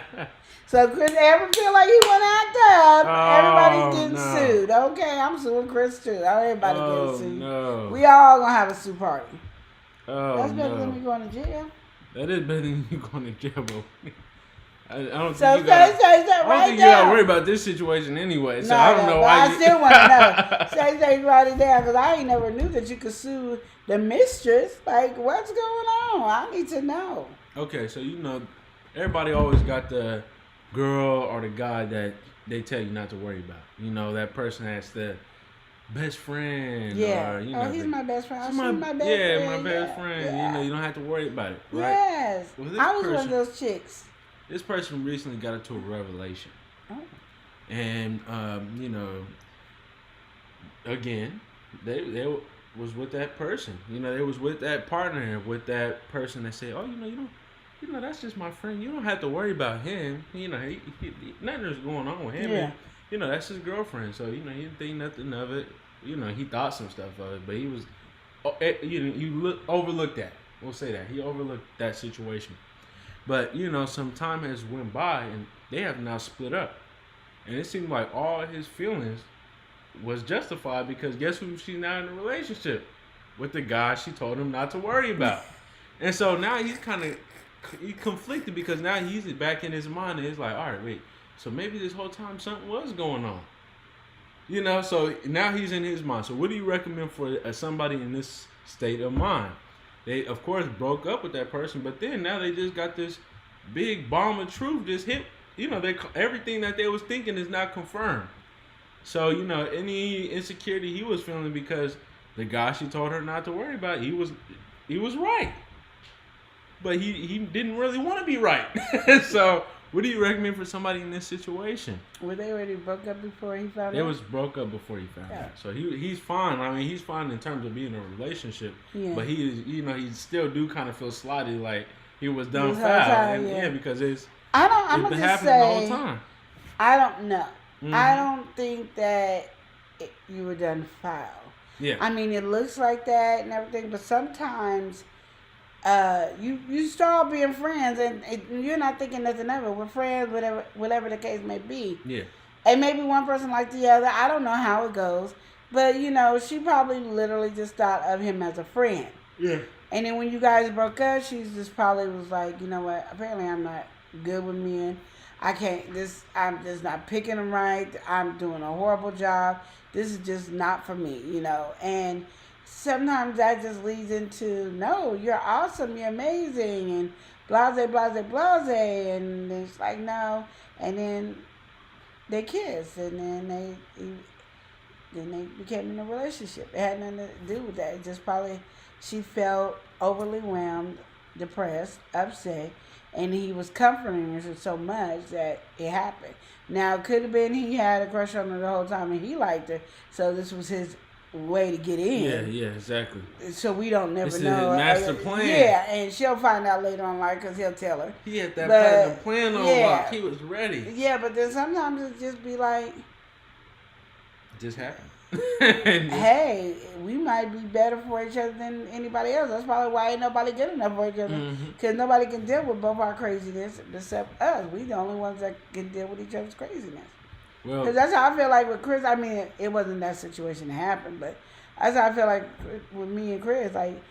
So Chris ever feel like he want to act up, everybody's getting sued. Okay, I'm suing Chris too. Everybody getting sued. No. We all gonna have a sue party. That's better than me going to jail. That is better than you going to jail, but I don't so think you gotta, you gotta worry about this situation anyway. So I don't know why. I still want to know. Say write it down because I ain't never knew that you could sue the mistress. Like, what's going on? I need to know. Okay, so everybody always got the girl or the guy that they tell you not to worry about. That person that's the best friend. Yeah. Or, he's my best friend. My best friend. My best friend. Yeah. You don't have to worry about it, right? Yes. Well, I was one of those chicks. This person recently got into a revelation. Oh. And, again, they was with that person. They was with that partner, with that person that said, oh, that's just my friend. You don't have to worry about him. He nothing is going on with him. Yeah. And, that's his girlfriend. So, he didn't think nothing of it. He thought some stuff of it, but he was, overlooked that. We'll say that. He overlooked that situation. But, some time has went by and they have now split up. And it seemed like all his feelings was justified because guess who she's now in a relationship? With the guy she told him not to worry about. And so now he's conflicted because now he's back in his mind and it's like, all right, wait, so maybe this whole time something was going on. So now he's in his mind. So what do you recommend for somebody in this state of mind? They, of course, broke up with that person, but then now they just got this big bomb of truth just hit. Everything that they was thinking is not confirmed. So, any insecurity he was feeling because the guy she told her not to worry about, he was right. But he didn't really want to be right. So, what do you recommend for somebody in this situation? Were they already broke up before he found out? It was broke up before he found out. So he's fine. I mean, he's fine in terms of being in a relationship. Yeah. But he still do kind of feel slighted, like he was done foul. Because it's been happening the whole time. I don't know. Mm-hmm. I don't think that you were done foul. Yeah. I mean, it looks like that and everything, but sometimes you start being friends and you're not thinking nothing of it. We're friends, whatever the case may be. Yeah. And maybe one person like the other. I don't know how it goes. But, she probably literally just thought of him as a friend. Yeah. And then when you guys broke up, she just probably was like, you know what, apparently I'm not good with men. I'm just not picking them right. I'm doing a horrible job. This is just not for me, And sometimes that just leads into, no, you're awesome, you're amazing, and blase, and it's like, no. And then they kiss, and then Then they became in a relationship. It had nothing to do with that. It just probably she felt overly whelmed, depressed, upset, and he was comforting her so much that it happened. Now, it could have been he had a crush on her the whole time and he liked her, so this was his way to get in. Yeah, exactly. So we don't never This is know. his master plan. Yeah, and she'll find out later on, like, because he'll tell her. He had that But, platinum plan on yeah. lock. He was ready. Yeah, but then sometimes it just be like, It just happened. hey, we might be better for each other than anybody else. That's probably why ain't nobody good enough for each other. Because nobody can deal with both our craziness except us. We the only ones that can deal with each other's craziness. Well, Because that's how I feel like with Chris. I mean, it wasn't that situation that happened, but that's how I feel like with me and Chris. Like,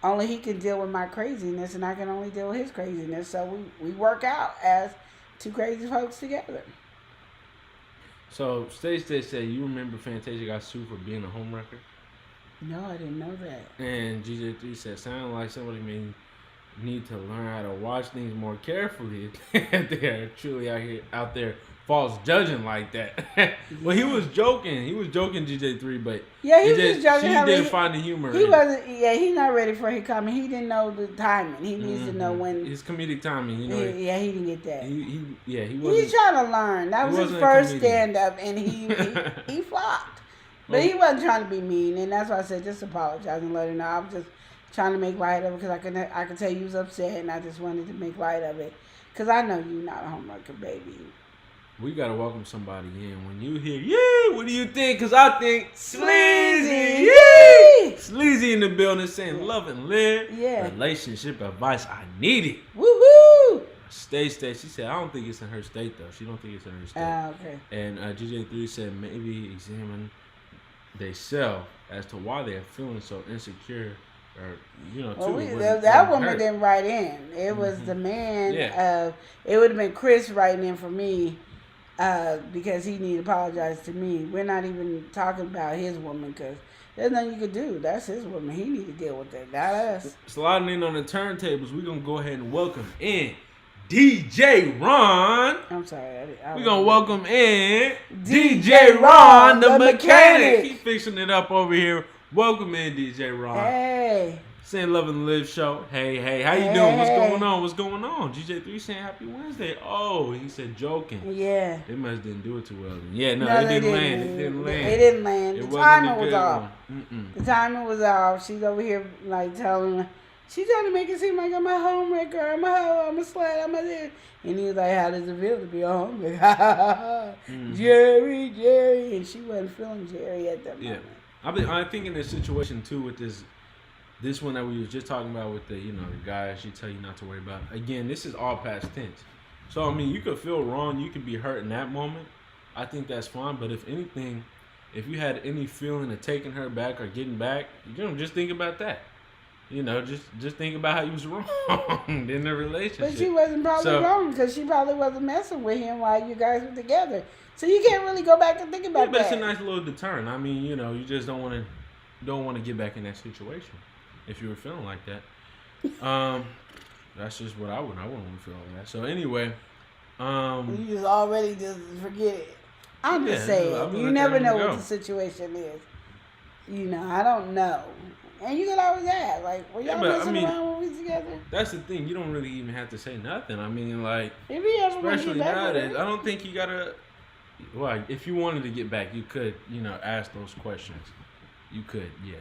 only he can deal with my craziness, and I can only deal with his craziness. So we work out as two crazy folks together. so Stage said, you remember Fantasia got sued for being a homewrecker? No, I didn't know that. And GJ3 said, sound like somebody may need to learn how to watch things more carefully if they are truly out there false judging like that. Well, he was joking. He was joking, GJ3, but Yeah, he was just joking. She didn't find the humor. He wasn't. Yeah, he's not ready for his coming. He didn't know the timing. He needs to know when. His comedic timing, you know. He didn't get that. He wasn't. He's trying to learn. That was his wasn't a first comedian. stand up, and he flopped. But he wasn't trying to be mean, and that's why I said just apologize and let her know. I was just trying to make light of it because I could tell you was upset, and I just wanted to make light of it because I know you're not a homewrecker, baby. We gotta welcome somebody in. When you hear, yeah, what do you think? Because I think Sleazy, yeah, Sleazy in the building saying love and live, relationship advice. I need it. Woohoo! State. She said, I don't think it's in her state though. She don't think it's in her state. Okay. And GJ3 said maybe examine themselves as to why they're feeling so insecure. Or, that woman didn't write in. It was the man. Yeah. It would have been Chris writing in for me because he needed to apologize to me. We're not even talking about his woman because there's nothing you could do. That's his woman. He need to deal with it, not us. Sliding in on the turntables, we're going to go ahead and welcome in DJ Ron. I'm sorry. We're going to welcome in DJ Ron, the mechanic. He's fixing it up over here. Welcome in, DJ Ron. Hey. Saying Love and Live show. Hey, how you doing? What's going on? GJ3 saying Happy Wednesday. Oh, he said joking. Yeah. They must didn't do it too well. Yeah, it didn't land. It didn't land. The timing was off. The timing was off. She's over here like telling, she's trying to make it seem like I'm a homewrecker. I'm a hoe. I'm a slut. I'm a this. And he was like, how does it feel to be a homewrecker? Jerry. And she wasn't feeling Jerry at that moment. I think in this situation too with this one that we was just talking about with the the guy she tell you not to worry about. Again, this is all past tense. So I mean, you could feel wrong, you could be hurt in that moment. I think that's fine. But if anything, if you had any feeling of taking her back or getting back, just think about that. Just think about how you was wrong in the relationship. But she wasn't probably wrong because she probably wasn't messing with him while you guys were together. So you can't really go back and think about that. But it's a nice little deterrent. I mean, you just don't want to get back in that situation if you were feeling like that. That's just what I wouldn't want to feel like that. So anyway, you just already just forget it. I'm just saying, you never know what the situation is. I don't know. And you can always ask, like, were y'all messing around when we was together? That's the thing. You don't really even have to say nothing. I mean, like, especially nowadays, I don't think you gotta. Well, if you wanted to get back, you could, ask those questions. You could, yeah.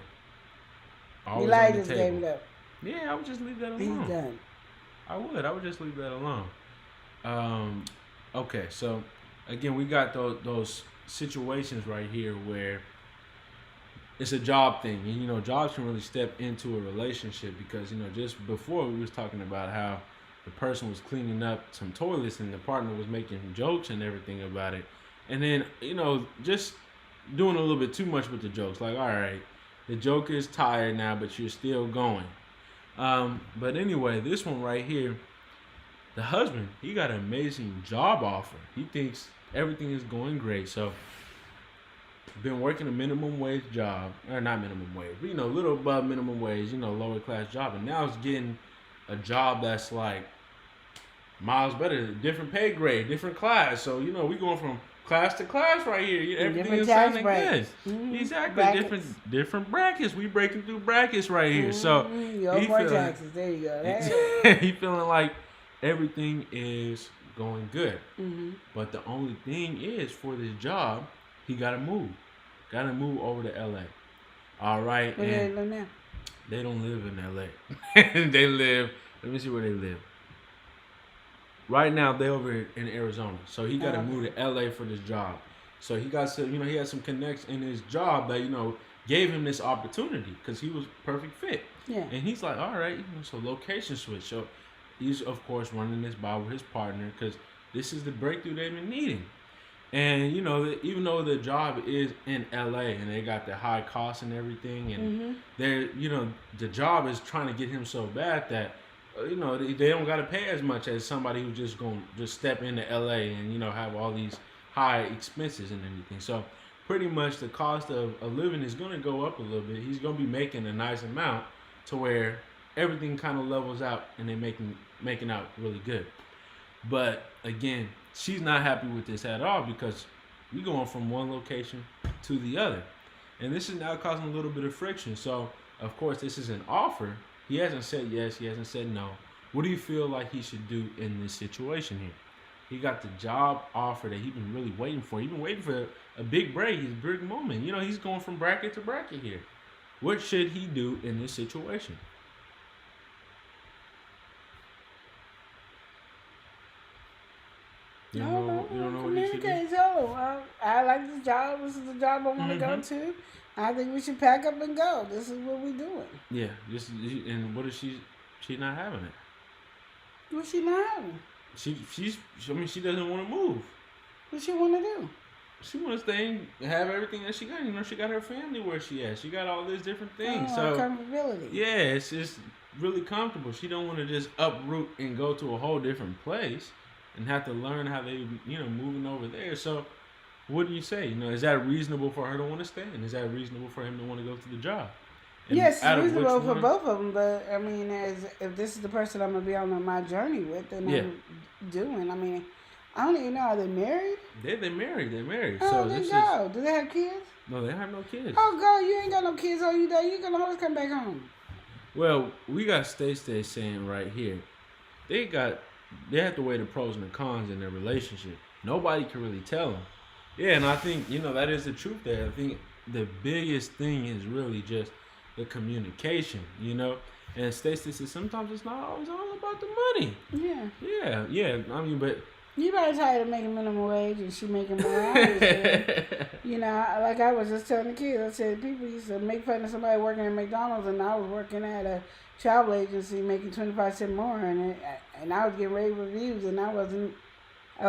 Always Eli just gave it up. Yeah, I would just leave that alone. He's done. I would just leave that alone. Okay, so again, we got those situations right here where it's a job thing, and jobs can really step into a relationship because just before we was talking about how the person was cleaning up some toilets and the partner was making jokes and everything about it. And then, just doing a little bit too much with the jokes. Like, all right, the joke is tired now, but you're still going. But anyway, this one right here, the husband, he got an amazing job offer. He thinks everything is going great. So, been working a minimum wage job, or not minimum wage, but, a little above minimum wage, lower class job. And now it's getting a job that's like miles better, different pay grade, different class. So, we going from class to class right here. Everything Different is tax sounding brackets. good. Mhm. Exactly. Brackets. Different brackets. We breaking through brackets right here. So You owe he more feeling- taxes. There you go. Hey. he feeling like everything is going good. Mhm. But the only thing is, for this job, he got to move. Got to move over to LA. All right. Where they And live now? they don't live in LA. They live, let me see where they live. Right now, they over in Arizona. So he got to Okay. move to LA for this job. So he got some, he had some connects in his job that, gave him this opportunity because he was perfect fit. Yeah. And he's like, all right, so location switch. So he's, of course, running this by with his partner because this is the breakthrough they've been needing. And, even though the job is in LA and they got the high costs and everything, and they're, the job is trying to get him so bad that, they don't got to pay as much as somebody who's just going to just step into LA and, have all these high expenses and everything. So pretty much the cost of living is going to go up a little bit. He's going to be making a nice amount to where everything kind of levels out and they're making out really good. But again, she's not happy with this at all because we're going from one location to the other. And this is now causing a little bit of friction. So, of course, this is an offer. He hasn't said yes. He hasn't said no. What do you feel like he should do in this situation here? He got the job offer that he's been really waiting for. He's been waiting for a big break, his big moment. He's going from bracket to bracket here. What should he do in this situation? You don't know what he should do? Communicate. Tell him, I like this job. This is the job I want to go to. I think we should pack up and go. This is what we're doing. Yeah. And what is she not having it? What's she not having? She doesn't want to move. What she want to do? She wants to stay and have everything that she got. She got her family where she at. She got all these different things. So Comfortability. yeah, it's just really comfortable. She don't want to just uproot and go to a whole different place and have to learn how they, moving over there. So what do you say? Is that reasonable for her to want to stay? And is that reasonable for him to want to go to the job? And Yes, out it's of which reasonable for one- both of them. But I mean, if this is the person I'm gonna be on my journey with, then Yeah. I'm doing. I mean, I don't even know. Are they married? They're married. Oh, So they this is go. Do they have kids? no, they have no kids. Oh, girl, you ain't got no kids on you there. You gonna always come back home. Well, we got Stay saying right here, they have to weigh the pros and the cons in their relationship. Nobody can really tell them. Yeah, and I think that is the truth there. I think the biggest thing is really just the communication. And Stacey says sometimes it's not always all about the money. Yeah. Yeah. I mean, but You probably tired of making minimum wage and she making more. Like I was just telling the kids, I said people used to make fun of somebody working at McDonald's and I was working at a travel agency making 25 cents more and I was getting rave reviews and I was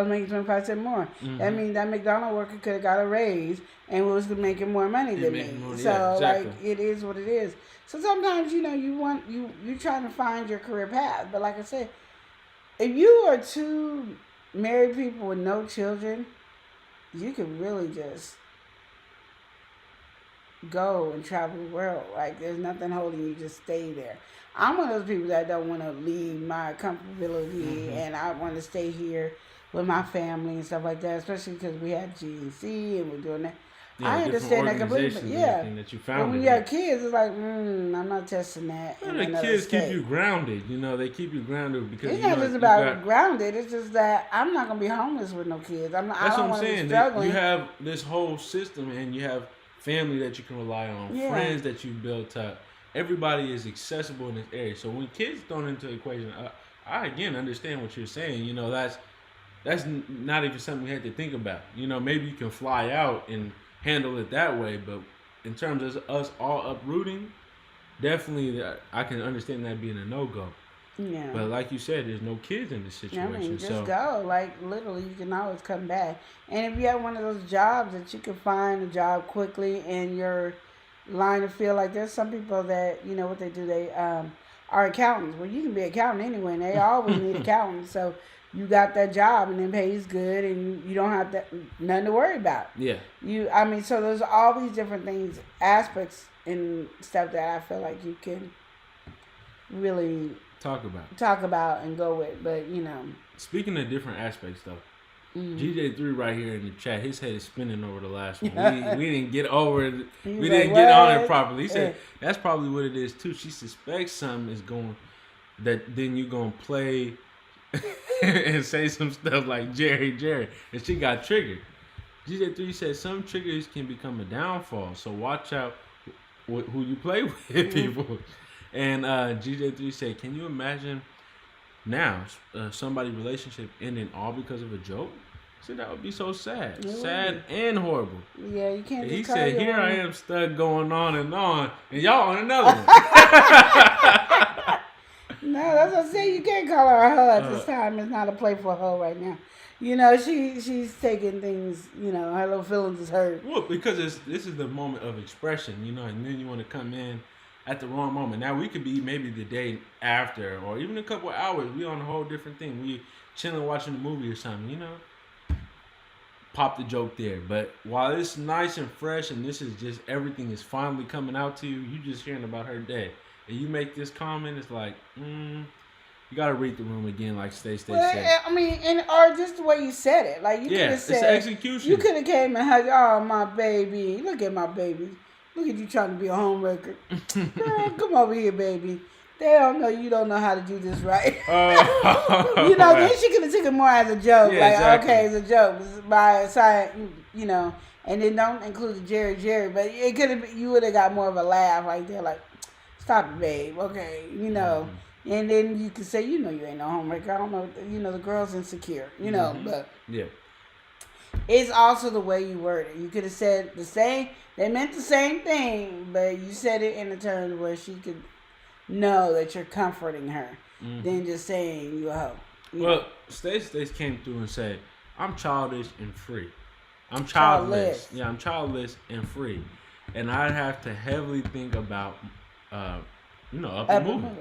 making 25 cents more. Mm-hmm. That means that McDonald's worker could have got a raise and was making more money than me. So exactly. like it is what it is. So sometimes you're trying to find your career path, but like I said, if you are two married people with no children, you can really just go and travel the world. Like there's nothing holding you, just stay there. I'm one of those people that don't want to leave my comfortability and I want to stay here with my family and stuff like that, especially because we have GNC and we're doing that. Yeah, I understand that completely, but yeah. That you But found when you have kids, it's like, I'm not testing that. Well, in the another kids state. keep you grounded. They keep you grounded because It's not just about grounded. It's just that I'm not gonna be homeless with no kids. I That's don't what I'm want to be saying. struggling. You have this whole system, and you have family that you can rely on, Yeah. friends that you built up. Everybody is accessible in this area. So when kids thrown into the equation, I again understand what you're saying. That's not even something we had to think about. Maybe you can fly out and handle it that way, but in terms of us all uprooting, definitely I can understand that being a no-go. Yeah. But like you said, there's no kids in this Yeah, situation. just go. Like literally, you can always come back. And if you have one of those jobs that you can find a job quickly in your line of field, like there's some people that what they do, they are accountants. Well, you can be an accountant anyway, and they always need accountants. So you got that job, and it pays good, and you don't have nothing to worry about. Yeah. So there's all these different things, aspects and stuff that I feel like you can really Talk about. talk about and go with. But Speaking of different aspects, though, GJ3 right here in the chat, his head is spinning over the last one. We didn't get over it. We like, didn't get on it "What?" properly. He said that's probably what it is too. She suspects something is going, that then you gonna play and say some stuff like Jerry, and she got triggered. GJ3 said some triggers can become a downfall, so watch out who you play with, people. And GJ3 said, can you imagine now somebody's relationship ending all because of a joke? So that would be so sad. Sad and horrible. Yeah, you can't just He call said, your here I woman- am stuck going on, and y'all on another one. No, that's what I say. You can't call her a hoe at this time. It's not a playful hoe right now. You know, she's taking things, you know, her little feelings is hurt. Well, because this is the moment of expression, you know, and then you want to come in at the wrong moment. Now, we could be maybe the day after or even a couple of hours. We on a whole different thing. We chilling watching a movie or something, you know. Pop the joke there. But while it's nice and fresh and this is just everything is finally coming out to you, you just hearing about her day. And you make this comment, it's like, you got to read the room again, like Stay said. I mean, or just the way you said it. Like, you could have said, it's execution. You could have came and hugged, oh, my baby. Look at my baby. Look at you trying to be a homewrecker. Girl, come over here, baby. They don't know you don't know how to do this right. You know, then she could have taken more as a joke. Yeah, like, exactly. okay, it's a joke. It's by side, you know, and then don't include the Jerry. But it could have, you would have got more of a laugh right there. Like, stop it, babe. Okay, you know. And then you could say, you know, you ain't no homewrecker. I don't know, you know, the girl's insecure, you know, but yeah, it's also the way you word it. You could have said the same, they meant the same thing, but you said it in a term where she could know that you're comforting her than just saying you a hoe. Well, Stace came through and said, I'm childish and free. I'm childless. Yeah, I'm childless and free. And I'd have to heavily think about, you know, up and moving.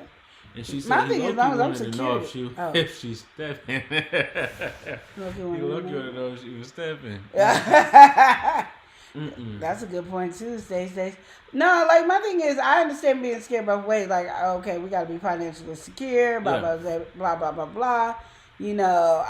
And she My said thing he is, long as I'm wanted to know secure. if she's stepping. He wanted to know if she was stepping. That's a good point too, Stace. No, like my thing is, I understand being scared both ways. Like, okay, we got to be financially secure, blah blah blah. You know,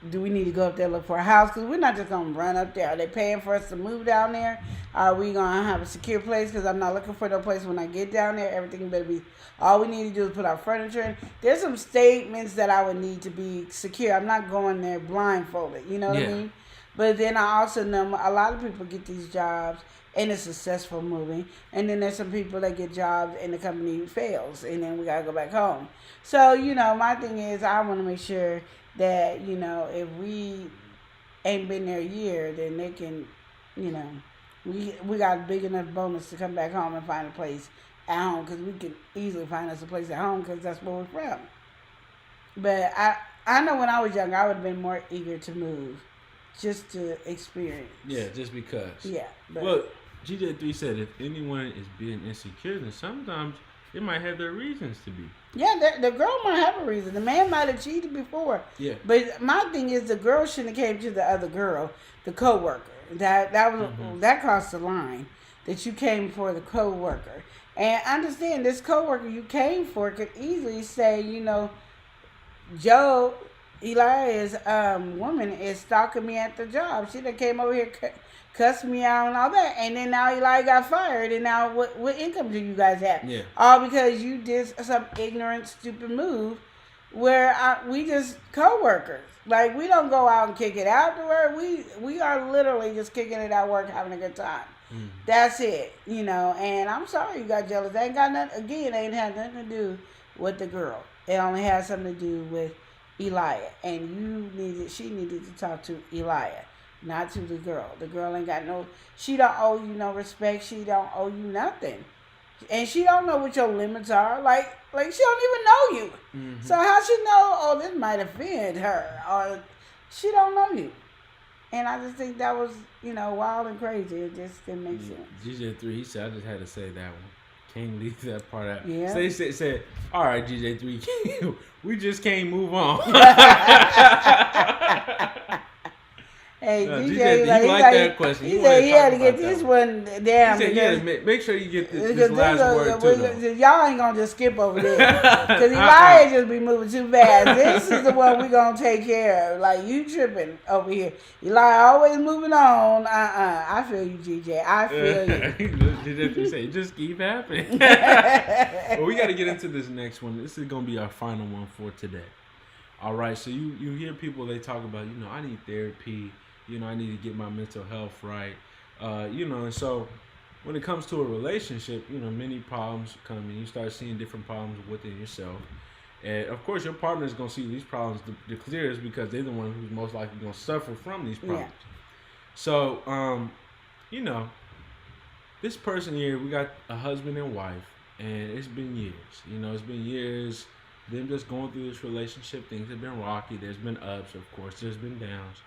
do we need to go up there and look for a house? Because we're not just gonna run up there. Are they paying for us to move down there? Are we gonna have a secure place? Because I'm not looking for no place when I get down there. Everything better be. All we need to do is put our furniture in. There's some statements that I would need to be secure. I'm not going there blindfolded. You know what I mean? But then I also know a lot of people get these jobs and it's successful moving. And then there's some people that get jobs and the company fails. And then we got to go back home. So, you know, my thing is I want to make sure that, you know, if we ain't been there a year, then they can, you know, we got a big enough bonus to come back home and find a place at home. Because we can easily find us a place at home because that's where we're from. But I know when I was young, I would have been more eager to move. Just to experience. Yeah, just because. Yeah. But well, GJ3 said if anyone is being insecure, then sometimes they might have their reasons to be. Yeah, the girl might have a reason. The man might have cheated before. Yeah. But my thing is, the girl shouldn't have came to the other girl, the coworker. That was that crossed the line. That you came for the coworker, and understand this coworker you came for could easily say, you know, Joe. Eli's woman is stalking me at the job. She done came over here, cussed me out and all that. And then now Eli got fired. And now what income do you guys have? Yeah. All because you did some ignorant, stupid move where we just co-workers. Like, we don't go out and kick it out to work. We are literally just kicking it out work, having a good time. That's it, you know. And I'm sorry you got jealous. That ain't got nothing, again, ain't had nothing to do with the girl. It only has something to do with Elia, and she needed to talk to Elia, not to the girl. The girl ain't got she don't owe you no respect. She don't owe you nothing, and she don't know what your limits are. Like she don't even know you. So how she know? Oh, this might offend her, or she don't know you. And I just think that was, you know, wild and crazy. It just didn't make sense. GJ3, he said, I just had to say that one. Can't leave that part out. Yeah. So they said, all right, GJ3, we just can't move on. Hey, No, DJ, DJ, he liked that question. He He said wanted he to had talk to get about this that one He down. said, because- make sure you get this because last word too, though. y'all ain't gonna just skip over this. Because Uh-uh. Elijah just be moving too fast. This is the one we gonna take care of. Like, you tripping over here. Elijah always moving on. I feel you, GJ. I feel you. Say, just keep happening. Well, we got to get into this next one. This is gonna be our final one for today. All right. So you hear people, they talk about, I need therapy. I need to get my mental health right. And so when it comes to a relationship, many problems come and you start seeing different problems within yourself. And of course, your partner is going to see these problems the clearest because they're the one who's most likely going to suffer from these problems. Yeah. So, this person here, we got a husband and wife, and it's been years. It's been years. Them just going through this relationship. Things have been rocky. There's been ups, of course. There's been downs.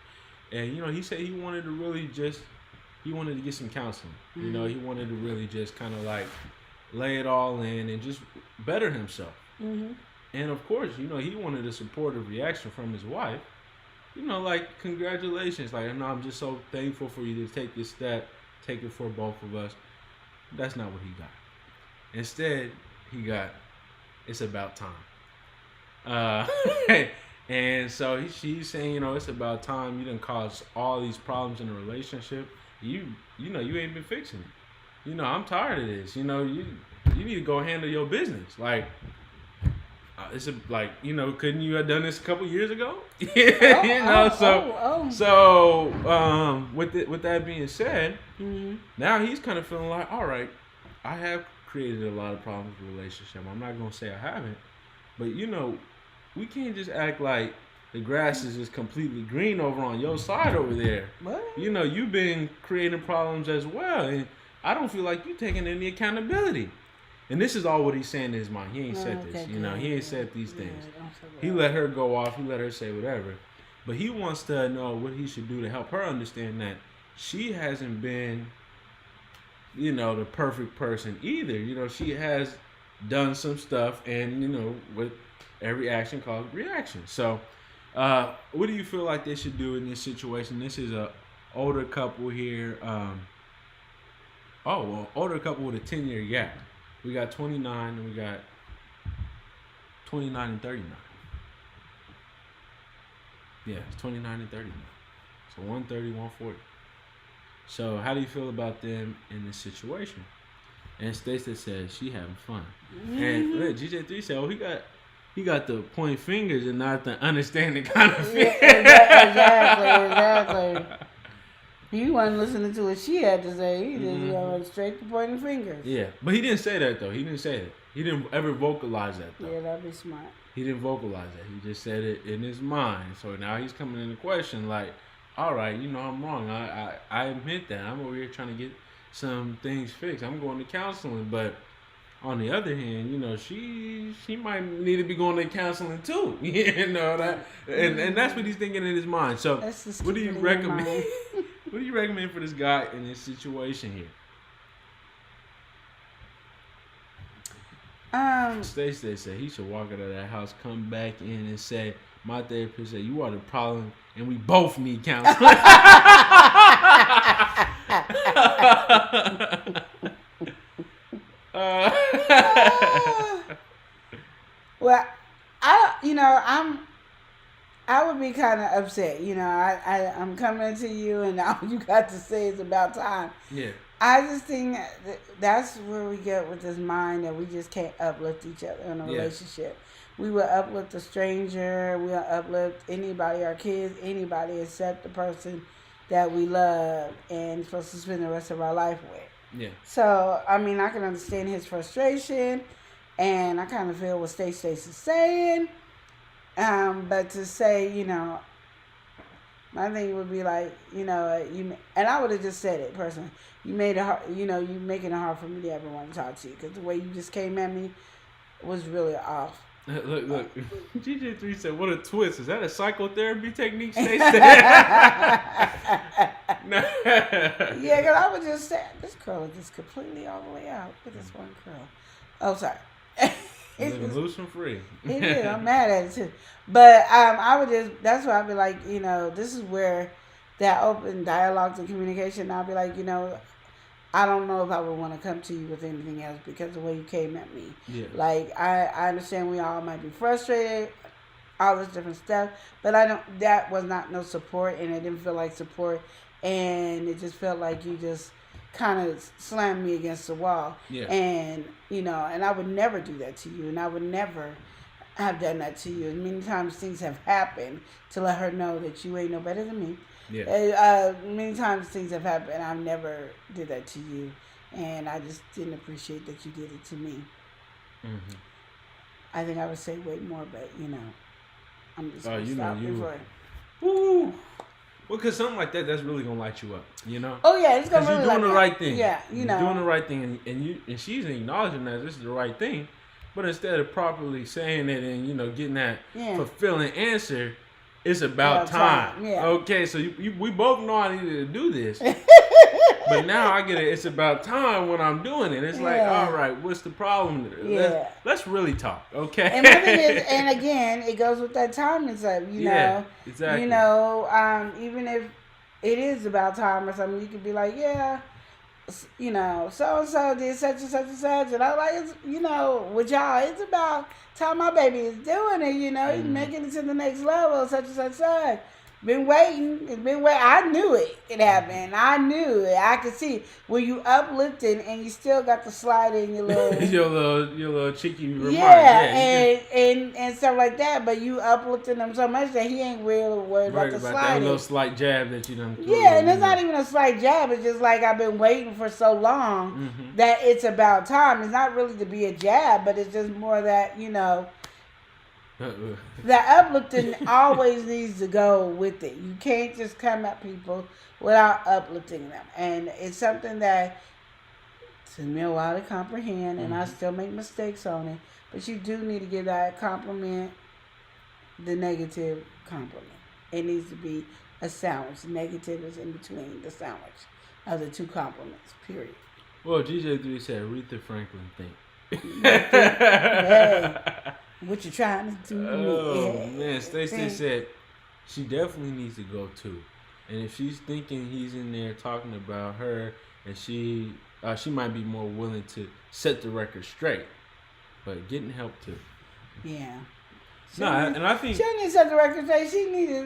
And, he said he wanted to really he wanted to get some counseling. Mm-hmm. He wanted to really just kind of like lay it all in and just better himself. Mm-hmm. And of course, he wanted a supportive reaction from his wife. Like, congratulations. Like, I'm just so thankful for you to take this step, take it for both of us. That's not what he got. Instead, he got, it's about time. And so she's saying, it's about time. You done caused all these problems in a relationship. You ain't been fixing it. I'm tired of this. You need to go handle your business. Like, couldn't you have done this a couple years ago? So with that being said, Mm-hmm. now he's kind of feeling like, all right, I have created a lot of problems in the relationship. I'm not gonna say I haven't, but we can't just act like the grass is just completely green over on your side over there. What? You've been creating problems as well, and I don't feel like you taking any accountability. And this is all what he's saying in his mind. He ain't said this, he ain't said these things. He let her go off. He let her say whatever. But he wants to know what he should do to help her understand that she hasn't been, the perfect person either. She has done some stuff, and, with every action cause reaction. So, what do you feel like they should do in this situation? This is a older couple here. Older couple with a 10-year gap. We got 29 and we got 29 and 39. Yeah, it's 29 and 39. So 130, 140. So how do you feel about them in this situation? And Stacey says she having fun. Mm-hmm. And look, GJ3 said, he got the point fingers and not the understanding kind of finger. Exactly. He wasn't listening to what she had to say. He just went straight to pointing fingers. Yeah, but he didn't say that, though. He didn't say it. He didn't ever vocalize that, though. Yeah, that'd be smart. He didn't vocalize that. He just said it in his mind. So now he's coming into question like, all right, I'm wrong. I admit that. I'm over here trying to get some things fixed. I'm going to counseling. But on the other hand, she might need to be going to counseling, too. That, and that's what he's thinking in his mind. So what do you recommend? What do you recommend for this guy in this situation here? Stacey said he should walk out of that house, come back in and say, my therapist said, you are the problem and we both need counseling. Well, I would be kind of upset. I'm coming to you and all you got to say is about time. Yeah. I just think that's where we get with this mind that we just can't uplift each other in a relationship. We will uplift a stranger. We'll uplift anybody, our kids, anybody except the person that we love and supposed to spend the rest of our life with. Yeah. So, I can understand his frustration, and I kind of feel what Stacey's saying. But to say, my thing would be like, and I would have just said it personally. You made it hard, you making it hard for me to ever want to talk to you because the way you just came at me was really off. Look. GJ3 said, what a twist. Is that a psychotherapy technique, Stacey? Yeah, because I would just say, this curl is just completely all the way out with this one curl. Oh, sorry. Living loose and free. It is. I'm mad at it too. But I would just, that's why I'd be like, this is where that open dialogues and communication, I'll be like, I don't know if I would want to come to you with anything else because of the way you came at me. Yeah. Like, I understand we all might be frustrated, all this different stuff, but that was not no support, and it didn't feel like support, and it just felt like you just kind of slammed me against the wall. Yeah. And, and I would never do that to you, and I would never have done that to you. And many times things have happened to let her know that you ain't no better than me. Yeah. Many times things have happened. I never did that to you, and I just didn't appreciate that you did it to me. Mm-hmm. I think I would say way more, but I'm just gonna stop before. Woo. Well, because something like that's really gonna light you up, Oh yeah, it's gonna really you're doing the right thing. Yeah, You're doing the right thing, and she's acknowledging that this is the right thing, but instead of properly saying it and getting that fulfilling answer. It's about time. Yeah. Okay, so we both know I needed to do this. But now I get it. It's about time when I'm doing it. It's like, all right, what's the problem? Yeah. Let's really talk, okay? And my thing is, and again, it goes with that time and stuff, Yeah, exactly. Even if it is about time or something, you could be like, so-and-so did such and such and such. And I'm like, with y'all, it's about time my baby is doing it, he's making it to the next level, such and such, such. Been waiting. It's been waiting. I knew it happened. I knew it. I could see when you uplifting and you still got the slide in your little your little cheeky remark. And stuff like that. But you uplifting him so much that he ain't really worried about the slide. That little slight jab that you done. Yeah, and it's not even a slight jab. It's just like I've been waiting for so long that it's about time. It's not really to be a jab, but it's just more that that uplifting always needs to go with it. You can't just come at people without uplifting them. And it's something that took me a while to comprehend, and I still make mistakes on it. But you do need to give that compliment the negative compliment. It needs to be a sandwich. Negative is in between the sandwich of the two compliments, period. Well, GJ3 said Aretha Franklin thing. Hey. What you trying to do? Oh, man. Stacey said she definitely needs to go too. And if she's thinking he's in there talking about her, and she might be more willing to set the record straight. But getting help too. Yeah. And I think she didn't set the record straight.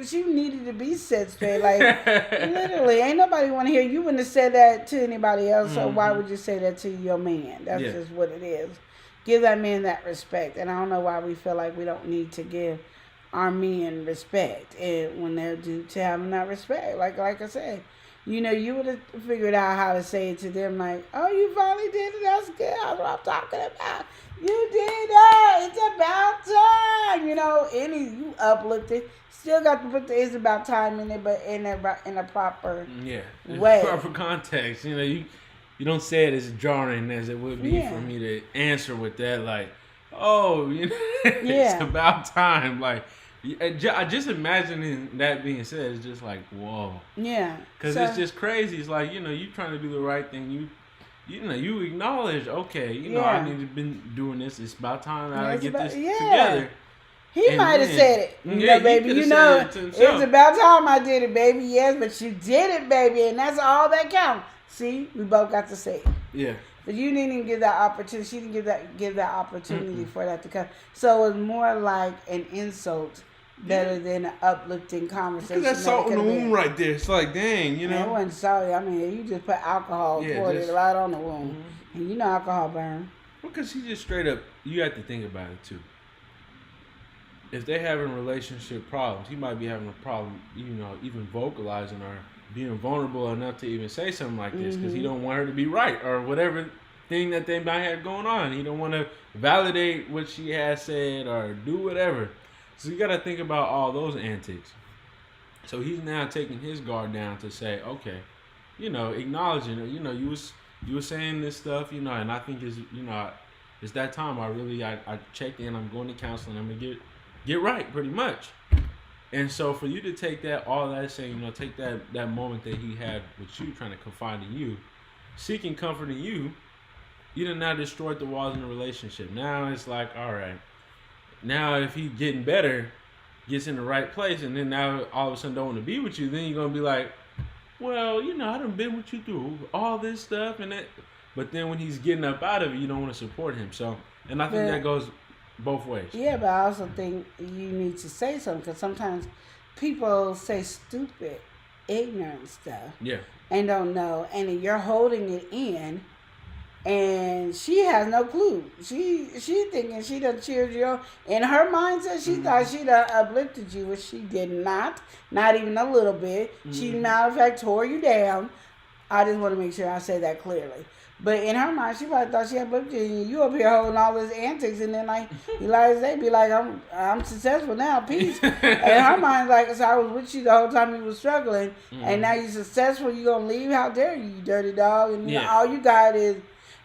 She needed to be set straight. Like literally, ain't nobody want to hear. You wouldn't have said that to anybody else. So why would you say that to your man? That's just what it is. Give that man that respect. And I don't know why we feel like we don't need to give our men respect. And when they're due to having that respect. Like I said, you would have figured out how to say it to them. Like, oh, you finally did it. That's good. That's what I'm talking about. You did that. It's about time. You uplifted. Still got to put the "it's about time" in it, but in a proper way. Proper context. You don't say it as jarring as it would be for me to answer with that, like, oh, it's about time. Like, I just imagining that being said is just like, whoa. Yeah. Because it's just crazy. It's like, you trying to do the right thing. You acknowledge, okay, I need to been doing this. It's about time I get this together. He might have said it. Baby, it's about time I did it, baby. Yes, but you did it, baby, and that's all that counts. See, we both got to say it. Yeah. But you didn't even give that opportunity. She didn't give that opportunity for that to come. So it was more like an insult better than an uplifting conversation. Because that's salt in the wound right there. It's like, dang, It wasn't salty. I mean, you just put alcohol, poured it right on the wound. And alcohol burn. Well, because she just straight up, you have to think about it too. If they're having relationship problems, he might be having a problem, even vocalizing or being vulnerable enough to even say something like this because he don't want her to be right or whatever thing that they might have going on. He don't want to validate what she has said or do whatever. So you got to think about all those antics. So he's now taking his guard down to say, okay, acknowledging it. You was saying this stuff, and I think it's that time. I checked in. I'm going to counseling. I'm gonna get right, pretty much. And so for you to take take that moment that he had with you, trying to confide in you, seeking comfort in you, you done now destroyed the walls in the relationship. Now it's like, all right, now if he getting better, gets in the right place, and then now all of a sudden don't want to be with you, then you're going to be like, well, I done been with you through all this stuff and that. But then when he's getting up out of it, you don't want to support him. So, and I think that goes both ways. Yeah, but I also think you need to say something because sometimes people say stupid, ignorant stuff. Yeah. And don't know, and you're holding it in, and she has no clue. She thinking she done cheered you on. In her mindset, she thought she done uplifted you, which she did not even a little bit. She, matter of fact, tore you down. I just want to make sure I say that clearly. But in her mind, she probably thought she uplifted you. You up here holding all this antics, and then like Elijah, be like, I'm successful now, peace. And her mind like, so I was with you the whole time you was struggling, and now you're successful. You gonna leave? How dare you, you dirty dog? And all you got is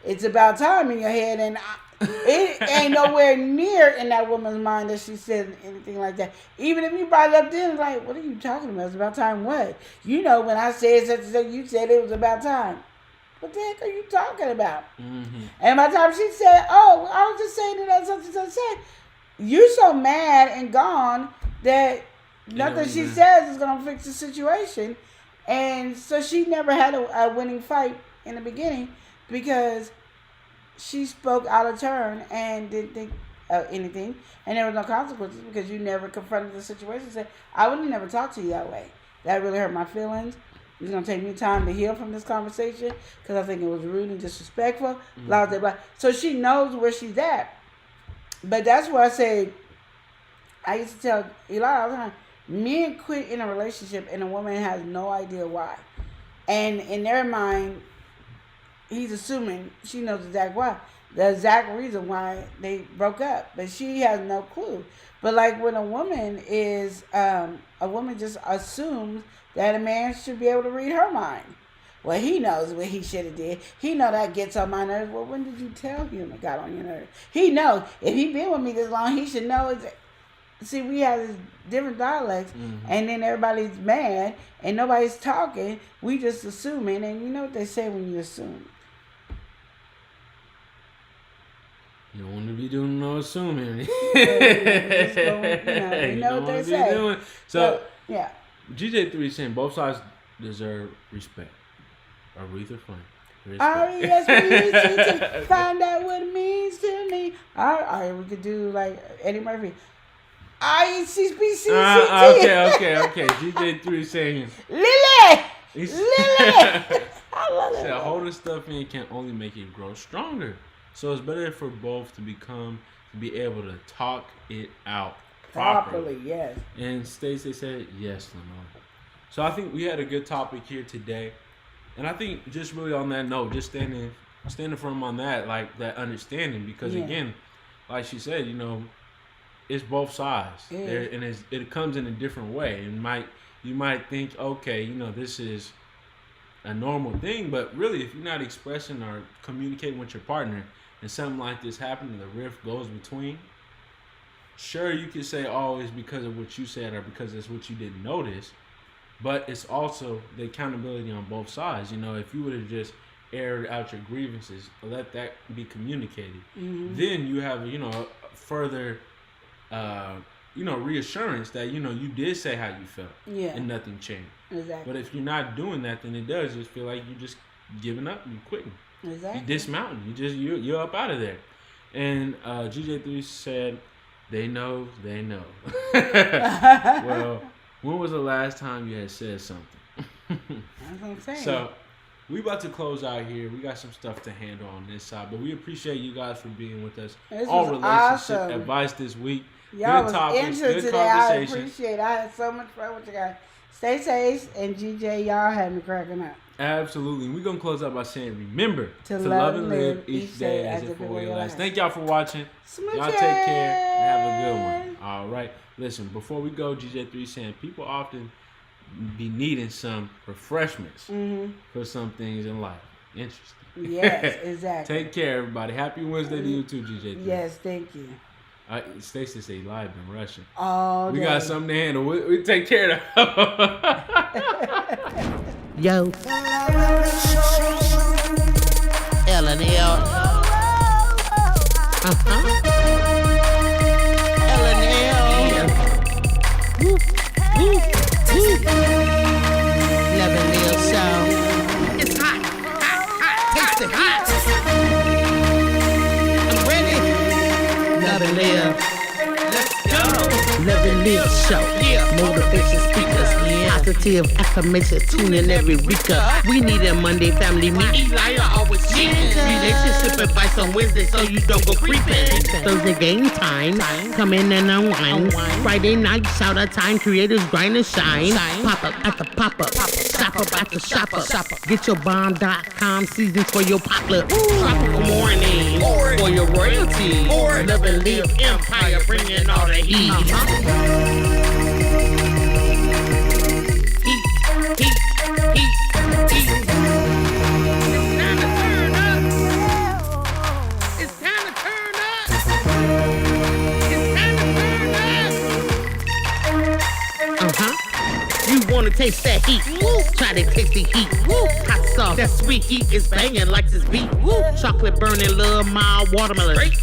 it's about time in your head, and it ain't nowhere near in that woman's mind that she said anything like that. Even if you brought it up then, it's like, what are you talking about? It's about time what? When I said such and such, you said it was about time. What the heck are you talking about? And by the time she said, oh, I was just saying that such and such said, you're so mad and gone that nothing she says is going to fix the situation. And so she never had a winning fight in the beginning because she spoke out of turn and didn't think anything. And there was no consequences because you never confronted the situation and said, I would have never talked to you that way. That really hurt my feelings. It's going to take me time to heal from this conversation because I think it was rude and disrespectful. Blah, blah, blah. So she knows where she's at. But that's why I say, I used to tell Eli all the time, men quit in a relationship and a woman has no idea why. And in their mind, he's assuming she knows exact why. The exact reason why they broke up. But she has no clue. But like when a woman just assumes that a man should be able to read her mind. Well, he knows what he should have did. He know that gets on my nerves. Well, when did you tell him it got on your nerves? He knows. If he been with me this long, he should know. See, we have this different dialects, and then everybody's mad, and nobody's talking. We just assuming, and you know what they say when you assume. You don't want to be doing no assuming. You know what they say. So, yeah. GJ3 is saying both sides deserve respect. Aretha Franklin. R-E-S-P-E-C-T. Find out what it means to me. All right, we could do like Eddie Murphy. R-E-C-P-C-C-T. Okay. GJ3 is saying Lily. I love it. Holding stuff in can only make it grow stronger. So it's better for both to be able to talk it out properly. Yes. And Stacey said yes, Lenore. So I think we had a good topic here today, and I think just really on that note, just standing firm on that, like that understanding, because again, like she said, it's both sides, and it comes in a different way. And you might think, okay, this is a normal thing, but really, if you're not expressing or communicating with your partner, and something like this happens, and the rift goes between. Sure, you can say, oh, it's because of what you said or because it's what you didn't notice. But it's also the accountability on both sides. If you would have just aired out your grievances, let that be communicated. Then you have, further, reassurance that, you did say how you felt. Yeah. And nothing changed. Exactly. But if you're not doing that, then it does just feel like you're just giving up, you're quitting. Exactly. You're dismounting. You're up out of there. And GJ3 said, they know. Well, when was the last time you had said something? That's what I'm saying. So, we about to close out here. We got some stuff to handle on this side, but we appreciate you guys for being with us. This All was relationship awesome. Advice this week. Y'all good was topics, into good today. I conversation. appreciate it. I had so much fun with you guys. Stay safe, and GJ, y'all had me cracking up. Absolutely. We're going to close out by saying, remember to love and live each day as if it were your last. Thank y'all for watching. Smooches. Y'all take care and have a good one. All right. Listen, before we go, GJ3 saying people often be needing some refreshments for some things in life. Interesting. Yes, exactly. Take care, everybody. Happy Wednesday to you too, GJ3. Yes, thank you. Stacey say live been rushing. All we day. got something to handle. We take care of that. Yo. L&L. L&L. Woo. Woo. Woo. 11 meals. pussy hot. I'm ready. Love and live. Let's go. Love and live show. Yeah. Motivation speakers. Positive affirmation. Tune in every week. We need a Monday family meeting. Elijah always cheating. Relationship advice on Wednesday so you don't go creeping. Thursday game time. Come in and unwind. Friday night shout out time. Creators grind and shine. Pop up at the pop up. Shop up at the shop up. Get your bomb.com seasons for your poplar. Tropical morning. For your royalty. Love and live empire. Bringing all the heat. You wanna taste that heat? Woo. Try to taste the heat. Woo. Hot sauce. That sweet heat is banging like this beat. Woo. Chocolate burning, love, mild watermelon. Heat.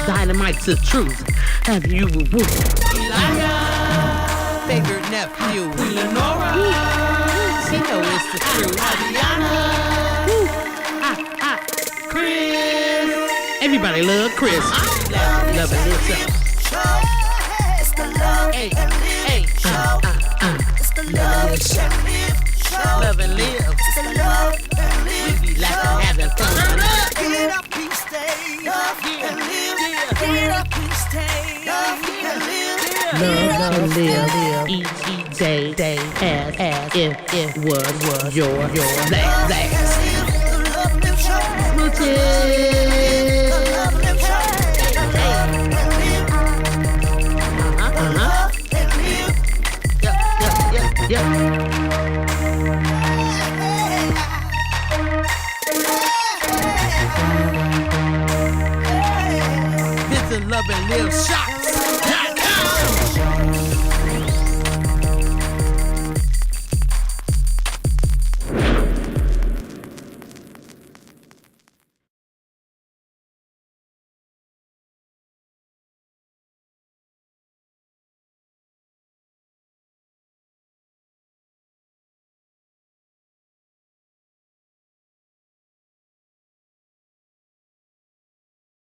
Dynamite's the truth. Have you woo? Elijah, favorite nephew, Lenora. She know it's the truth. Chris. Everybody love Chris. Love it. It's the love Hey, and live hey, show. It's the love and live show. love and live. It's the love and live We like to have that fun. Get up and stay. Love and live. Get up and stay. Love and live. Love and live each day as if it was your last. The love and show. Smoochie. The love and show. Love and live. Yep. This is love and live shot.